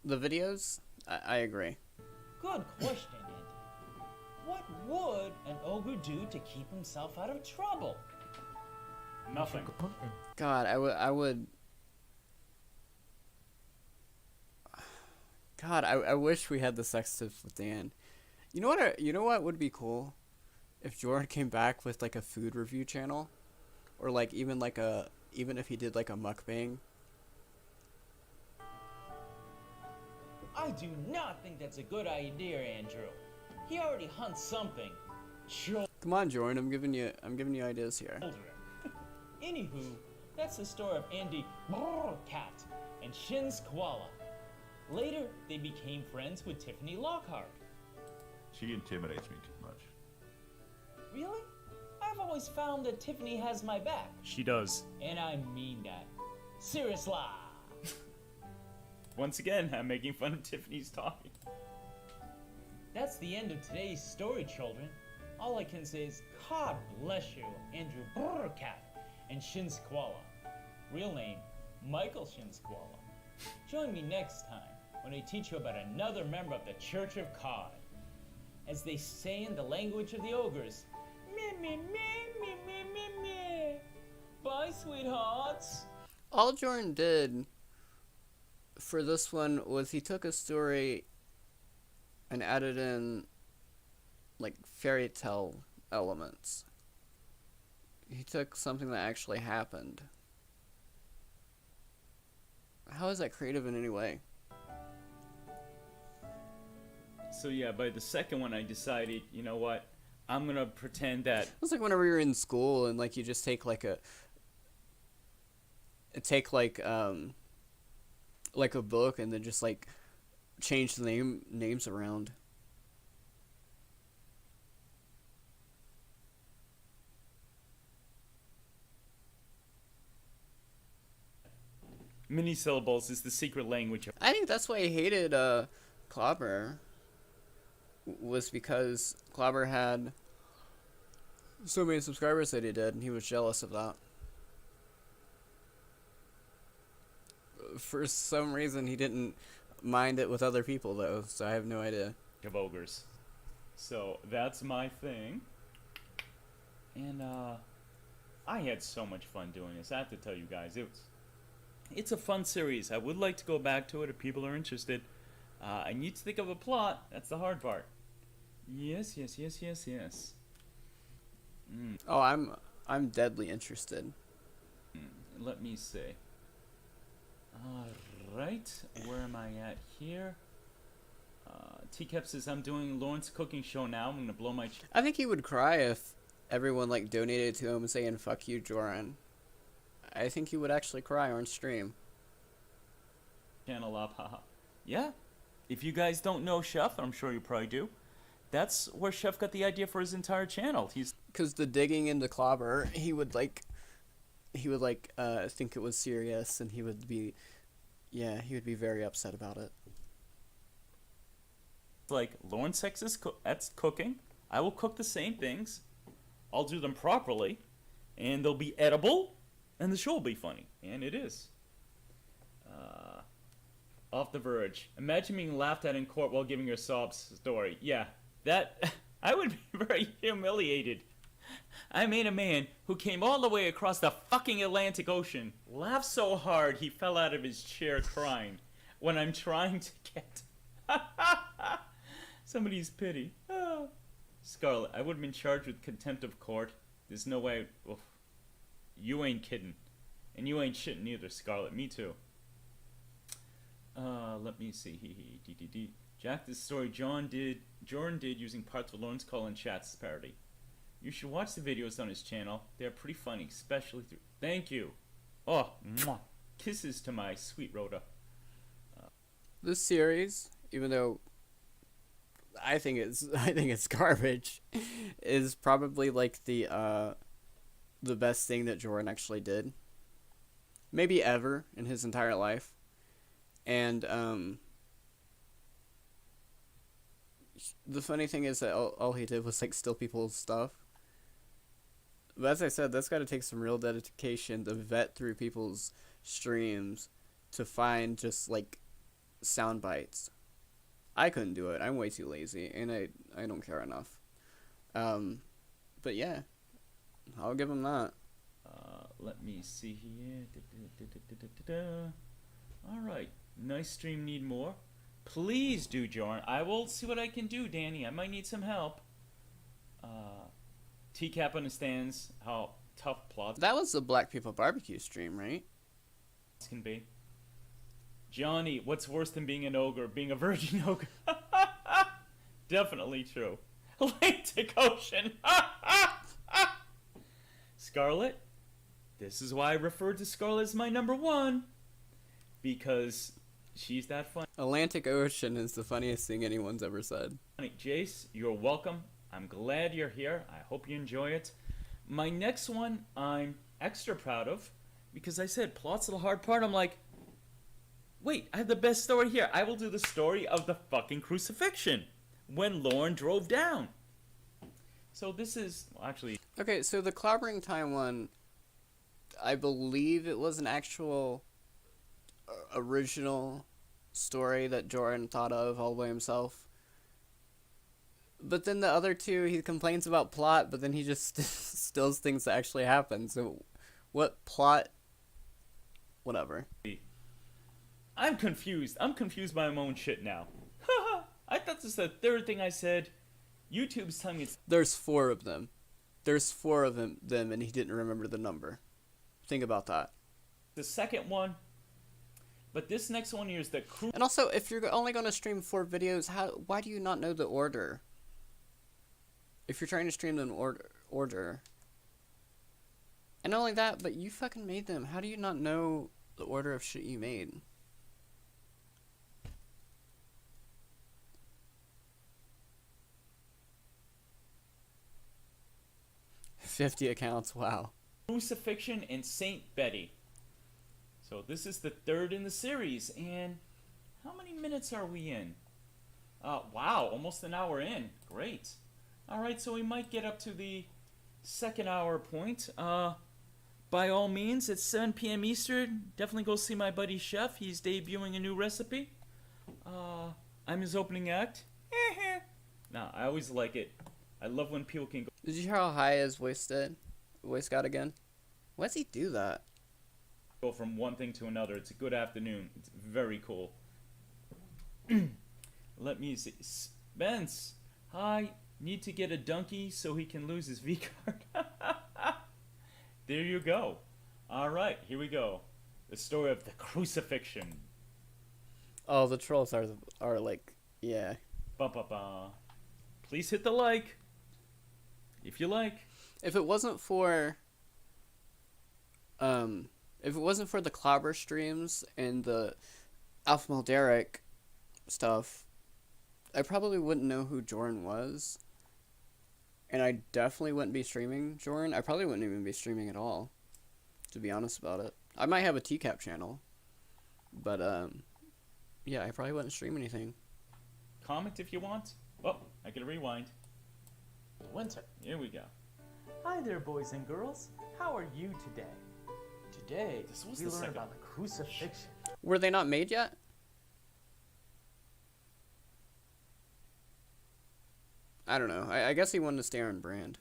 videos? I agree. Good question, Andy. What would an ogre do to keep himself out of trouble? Nothing. Go punting. God, I would. God, I wish we had the sex tips with Dan. You know what? You know what would be cool, if Jorrun came back with like a food review channel, or like even if he did like a mukbang. I do not think that's a good idea, Andrew. He already hunts something. Come on, Jorrun, I'm giving you ideas here. Anywho, that's the story of Andy Cat and Shin's koala. Later, they became friends with Tiffany Lockhart. She intimidates me too much. Really? I've always found that Tiffany has my back. She does. And I mean that. Seriously. Once again, I'm making fun of Tiffany's talking. That's the end of today's story, children. All I can say is, God bless you, Andrew Cat and Shin's koala. Real name, Michael Shin's koala. Join me next time when I teach you about another member of the Church of Cod. As they say in the language of the ogres, meh, meh, meh, meh, meh, meh, meh. Bye, sweethearts. All Jorrun did for this one was he took a story and added in like fairy tale elements. He took something that actually happened. How is that creative in any way? So yeah, by the second one I decided, you know what? I'm gonna pretend that... It's like whenever you're in school and like you just take like a book and then just like change the names around. Mini syllables is the secret language of... I think that's why he hated Clobber, was because Clobber had so many subscribers that he did, and he was jealous of that. For some reason, he didn't mind it with other people, though, so I have no idea. Of ogres. So, that's my thing. And, I had so much fun doing this. I have to tell you guys, it's a fun series. I would like to go back to it if people are interested. I need to think of a plot. That's the hard part. Yes. Oh, I'm deadly interested. Let me see. Alright, where am I at here? T-Cap says, I'm doing Lawrence cooking show now. I'm gonna blow my... I think he would cry if everyone like donated to him saying "fuck you, Jorrun." I think he would actually cry on stream. Channel up, haha. Yeah, if you guys don't know Chef, I'm sure you probably do. That's where Chef got the idea for his entire channel. Because the digging into Clobber, he would think it was serious, and he would be very upset about it. Like, Lawrence Sex is that's cooking. I will cook the same things. I'll do them properly, and they'll be edible, and the show will be funny. And it is. Off the Verge. Imagine being laughed at in court while giving your sob story. Yeah, that... I would be very humiliated. I made a man who came all the way across the fucking Atlantic Ocean laugh so hard he fell out of his chair crying when I'm trying to get somebody's pity. Scarlett, I would have been charged with contempt of court. There's no way... Oof. You ain't kidding. And you ain't shitting either, Scarlett. Me too. Let me see. Jack, this story Jorrun did using parts of Lawrence Cullen Chat's parody. You should watch the videos on his channel. They're pretty funny, especially through... Thank you. Oh, mwah. Kisses to my sweet Rhoda. This series, even though I think it's garbage, is probably like the best thing that Jorrun actually did. Maybe ever in his entire life. And the funny thing is that all he did was like steal people's stuff. But as I said, that's got to take some real dedication to vet through people's streams to find just like sound bites. I couldn't do it. I'm way too lazy, and I don't care enough. But yeah, I'll give him that. Let me see here. All right, nice stream. Need more? Please do, Jorrun. I will see what I can do, Danny. I might need some help. TCAP understands how tough plots That was the Black People Barbecue stream, right? can be. Johnny, what's worse than being an ogre? Being a virgin ogre. Definitely true. Atlantic Ocean. Scarlet, this is why I referred to Scarlet as my number one. Because she's that funny. Atlantic Ocean is the funniest thing anyone's ever said. Jace, you're welcome. I'm glad you're here. I hope you enjoy it. My next one I'm extra proud of because I said plot's the hard part. I'm like, wait, I have the best story here. I will do the story of the fucking crucifixion when Lauren drove down. So this is actually Okay, so the Clobbering Time one, I believe it was an actual original story that Jorrun thought of all by himself. But then the other two, he complains about plot, but then he just stills things that actually happen. So what plot? Whatever. I'm confused. I'm confused by my own shit now. I thought this was the third thing I said. YouTube's telling me it's... There's 4 of them. There's 4 of them, and he didn't remember the number. Think about that. the second one. But this next one here is the And also, if you're only going to stream 4 videos, why do you not know the order? If you're trying to stream them order. And not only that, but you fucking made them. How do you not know the order of shit you made? $50 accounts, wow. Crucifixion and Saint Betty. So this is the third in the series, and how many minutes are we in? Wow, almost an hour in. Great. Alright, so we might get up to the second hour point. By all means, it's 7 p.m. Eastern. Definitely go see my buddy Chef. He's debuting a new recipe. I'm his opening act. Nah, I always like it. I love when people can go. Did you hear how high his voice got again? Why does he do that? Go from one thing to another. It's a good afternoon. It's very cool. Let me see. Spence, hi. Need to get a donkey so he can lose his V card. There you go. All right, here we go. The story of the crucifixion. Oh, the trolls are like, yeah. Ba-ba-ba. Please hit the like. If you like. If it wasn't for the Clobber streams and the Alpha Malderic stuff, I probably wouldn't know who Jorrun was. And I definitely wouldn't be streaming Jorrun. I probably wouldn't even be streaming at all, to be honest about it. I might have a TCAP channel, but yeah, I probably wouldn't stream anything. Comment if you want. Oh, I can rewind. Winter. Here we go. Hi there, boys and girls. How are you today? Today, This was we the learn second- about the crucifixion. Were they not made yet? I don't know. I guess he wanted to stay on brand.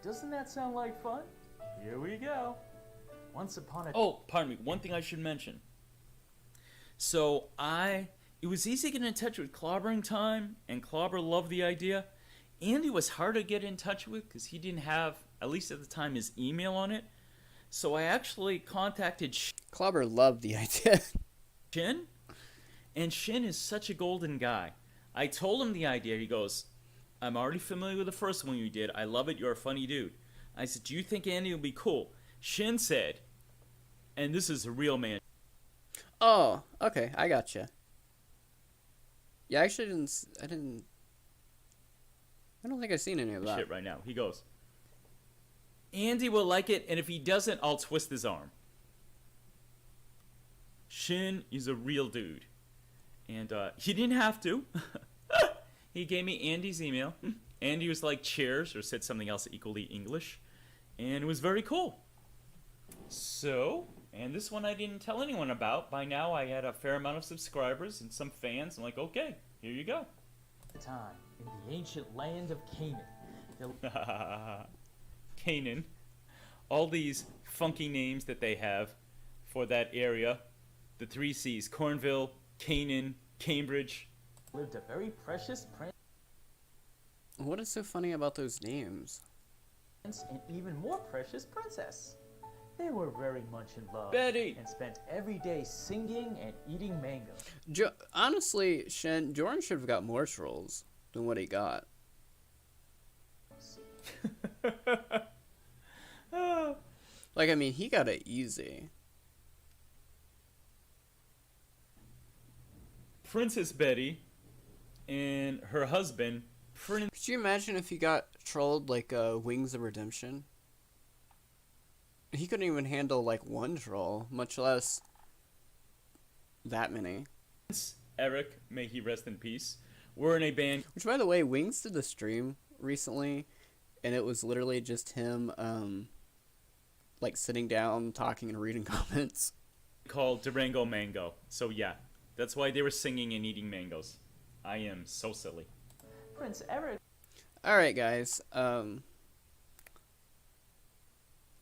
Doesn't that sound like fun? Here we go. Once upon a Oh, pardon me. One thing I should mention. So it was easy getting in touch with Clobbering Time, and Clobber loved the idea. Andy was hard to get in touch with because he didn't have, at least at the time, his email on it. So I actually contacted Clobber loved the idea. Shin, and Shin is such a golden guy. I told him the idea. He goes, I'm already familiar with the first one you did. I love it. You're a funny dude. I said, do you think Andy will be cool? Shin said, and this is a real man. Oh, okay, I gotcha. Yeah, I actually I don't think I've seen any of that. Shit right now. He goes, Andy will like it, and if he doesn't, I'll twist his arm. Shin is a real dude. And he didn't have to. He gave me Andy's email. Andy was like, cheers, or said something else equally English. And it was very cool. So, And this one I didn't tell anyone about. By now I had a fair amount of subscribers and some fans. I'm like, okay, here you go. Time in the ancient land of Canaan. Canaan. All these funky names that they have for that area. The three C's: Cornville, Canaan, Cambridge. Lived a very precious prince What is so funny about those names? and even more precious princess. They were very much in love Betty! and spent every day singing and eating mango. Honestly, Shen, Jorrun should have got more trolls than what he got. Like, I mean, he got it easy. Princess Betty and her husband, Prince. Could you imagine if he got trolled like Wings of Redemption? He couldn't even handle like one troll, much less that many. Eric, may he rest in peace, were in a band. Which, by the way, Wings did the stream recently, and it was literally just him, like sitting down, talking, and reading comments. Called Durango Mango. So yeah, that's why they were singing and eating mangoes. I am so silly. Prince Eric All right, guys.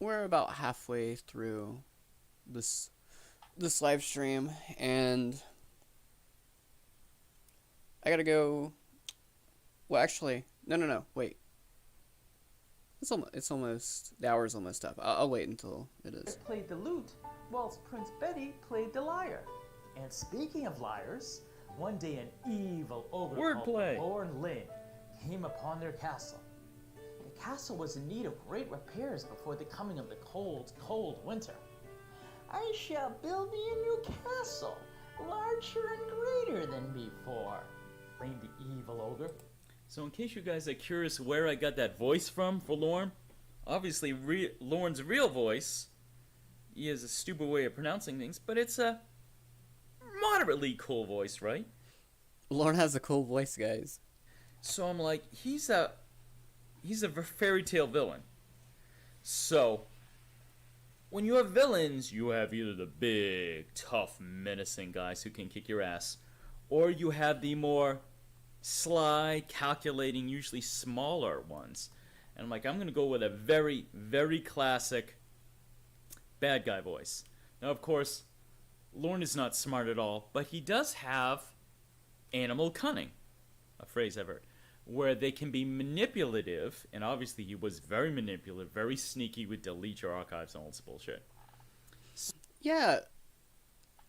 We're about halfway through this live stream, and I gotta go. Well, actually, no. Wait. It's almost the hour's almost up. I'll wait until it is. played the lute, whilst Prince Betty played the lyre. And speaking of lyres, one day an evil ogre Wordplay. called Lorne Lynn came upon their castle. The castle was in need of great repairs before the coming of the cold, cold winter. I shall build thee a new castle, larger and greater than before, claimed the evil ogre. So in case you guys are curious where I got that voice from for Lorne, obviously Lorne's real voice, he has a stupid way of pronouncing things, but it's a moderately cool voice, right? Lorne has a cool voice, guys. So I'm like, he's a fairy tale villain. So when you have villains, you have either the big, tough, menacing guys who can kick your ass, or you have the more sly, calculating, usually smaller ones. And I'm like, I'm going to go with a very, very classic bad guy voice. Now, of course, Lorne is not smart at all, but he does have animal cunning, a phrase I've heard, where they can be manipulative, and obviously he was very manipulative, very sneaky, would delete your archives and all this bullshit. Yeah,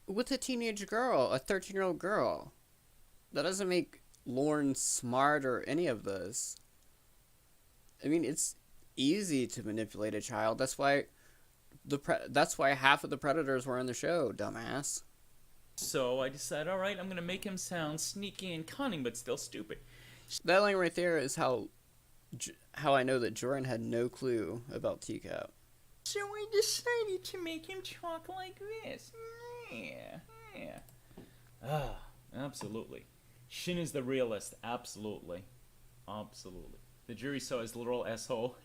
with a teenage girl, a 13-year-old girl. That doesn't make Lorne smart or any of this. I mean, it's easy to manipulate a child. That's why half of the predators were on the show, dumbass. So I decided, all right, I'm going to make him sound sneaky and cunning, but still stupid. That line right there is how I know that Jorrun had no clue about Teacup. So I decided to make him talk like this. Yeah. Ah, absolutely. Shin is the realist. Absolutely. The jury saw his literal asshole.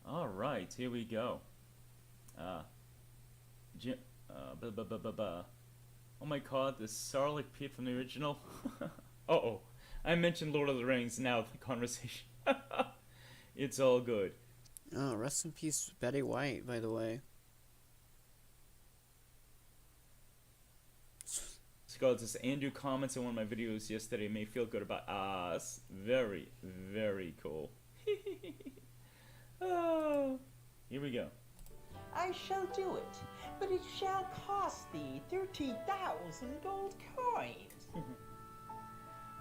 All right, here we go. Oh my god, this Sarlacc Pete from the original. Uh-oh. I mentioned Lord of the Rings, now the conversation. It's all good. Oh, rest in peace, Betty White, by the way. Scott says, Andrew comments on one of my videos yesterday, may feel good about us. Very, very cool. Oh, here we go. I shall do it, but it shall cost thee 30,000 gold coins.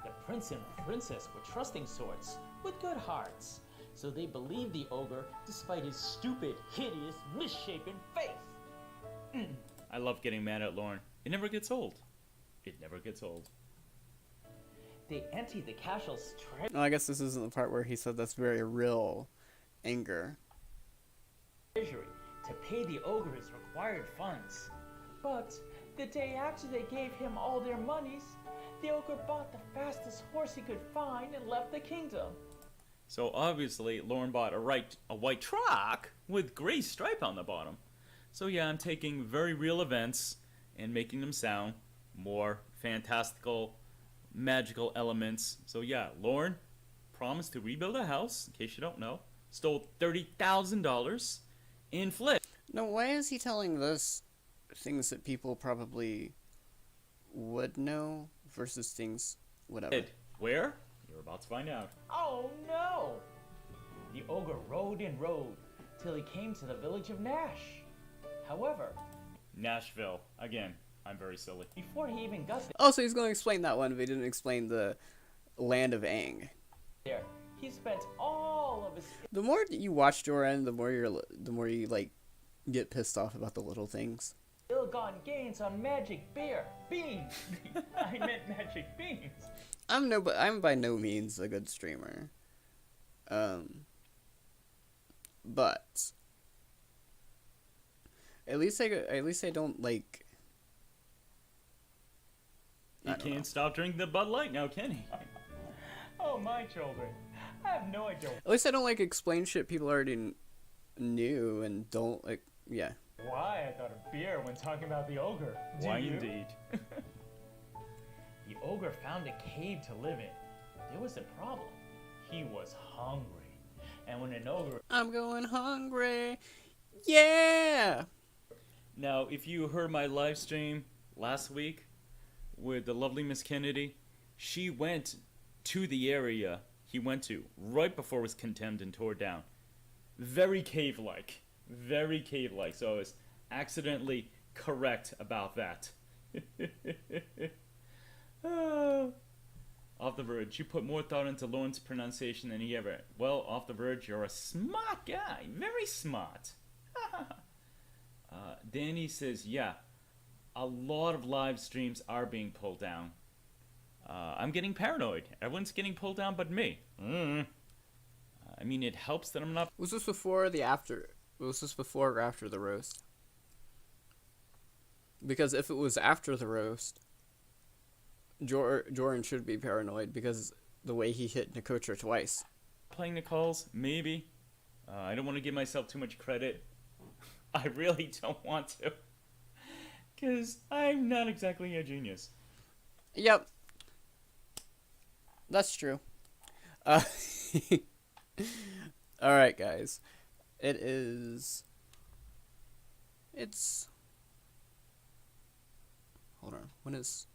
The prince and princess were trusting sorts with good hearts, so they believed the ogre despite his stupid, hideous, misshapen face. I love getting mad at Lorne. It never gets old. It never gets old. They emptied the castle's treasure. No, I guess this isn't the part where he said that's very real anger. To pay the ogre his required funds. But the day after they gave him all their monies, the ogre bought the fastest horse he could find and left the kingdom. So obviously, Lauren bought a white truck with gray stripe on the bottom. So yeah, I'm taking very real events and making them sound more fantastical, magical elements. So yeah, Lauren promised to rebuild a house, in case you don't know. Stole $30,000 in flip. No, why is he telling us things that people probably would know versus things whatever? Where? You're about to find out. Oh no! The ogre rode and rode till he came to the village of Nash. However, Nashville. Again, I'm very silly. before he even got Oh, so he's going to explain that one, but he didn't explain the land of Aang. there, he spent all of his The more that you watch Jorrun, the more you like get pissed off about the little things. ill-gotten gains on magic beans. I meant magic beans. I'm by no means a good streamer. But at least I don't like. He can't stop drinking the Bud Light now, can he? Oh my children, I have no idea At least I don't like explain shit people already knew and don't like. Yeah. why I thought of beer when talking about the ogre. Do Why you? indeed? The ogre found a cave to live in. There was a problem. He was hungry. And when an ogre... I'm going hungry. Yeah. Now, if you heard my live stream last week with the lovely Miss Kennedy, she went to the area he went to right before it was condemned and tore down. Very cave-like. Very cave-like. So I was accidentally correct about that. Off the Verge, you put more thought into Lauren's pronunciation than he ever. Well, Off the Verge, you're a smart guy. Very smart. Danny says, yeah, a lot of live streams are being pulled down. I'm getting paranoid. Everyone's getting pulled down but me. I mean, it helps that I'm not... Was this before or after? Was this before or after the roast? Because if it was after the roast, Jorrun should be paranoid because the way he hit Nikotra twice. Playing the calls, maybe. I don't want to give myself too much credit. I really don't want to. Because I'm not exactly a genius. Yep. That's true. Alright, guys. It's... Hold on. When is...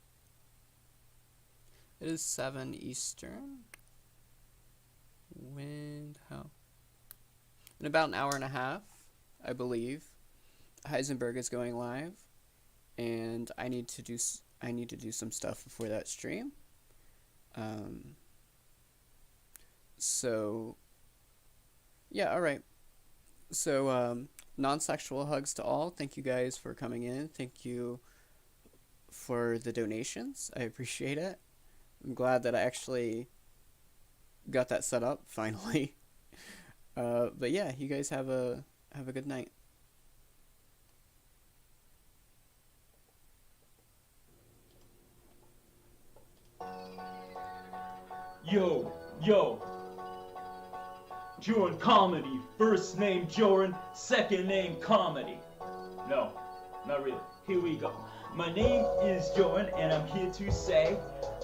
It is 7 Eastern. How? In about an hour and a half, I believe, Heisenberg is going live, and I need to do some stuff before that stream. So yeah, all right. So non-sexual hugs to all. Thank you guys for coming in. Thank you for the donations. I appreciate it. I'm glad that I actually got that set up finally. But yeah, you guys have a good night. Yo. Jorrun Comedy. First name Jorrun, second name Comedy. No, not really. Here we go. My name is Jorrun, and I'm here to say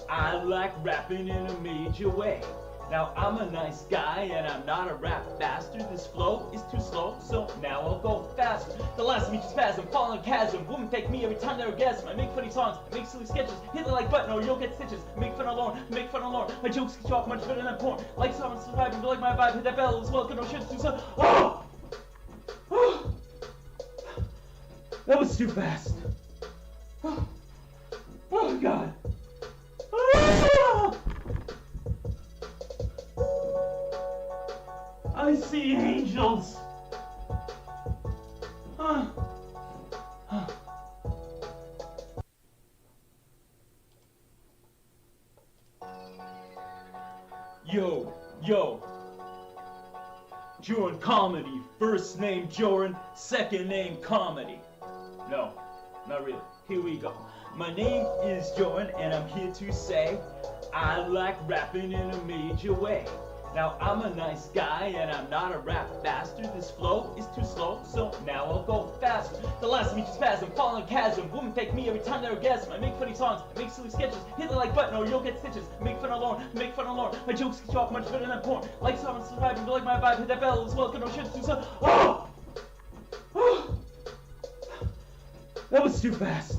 I like rapping in a major way. Now I'm a nice guy and I'm not a rap bastard. This flow is too slow, so now I'll go faster. The last meet is spasm, falling a chasm. Women take me every time they're orgasm. I make funny songs, I make silly sketches. Hit the like button or you'll get stitches. I make fun of Lauren, I make fun of Lauren. My jokes get you off much better than porn. Like someone subscribing, like my vibe, hit that bell as well. Get no shit to some. Oh! That was too fast. Oh God. I see angels. Yo. Jorrun Comedy. First name Jorrun, second name Comedy. No, not really. Here we go. My name is Jorrun, and I'm here to say I like rapping in a major way. Now I'm a nice guy and I'm not a rap bastard. This flow is too slow, so now I'll go faster. The last of me just spasm, falling chasm. Women fake me every time they orgasm. I make funny songs, I make silly sketches. Hit the like button or you'll get stitches. I make fun of Lauren, I make fun of Lauren. My jokes get you off much better than porn. Like someone surviving, like my vibe, hit that bell as well. No shit too soon. Oh! That was too fast.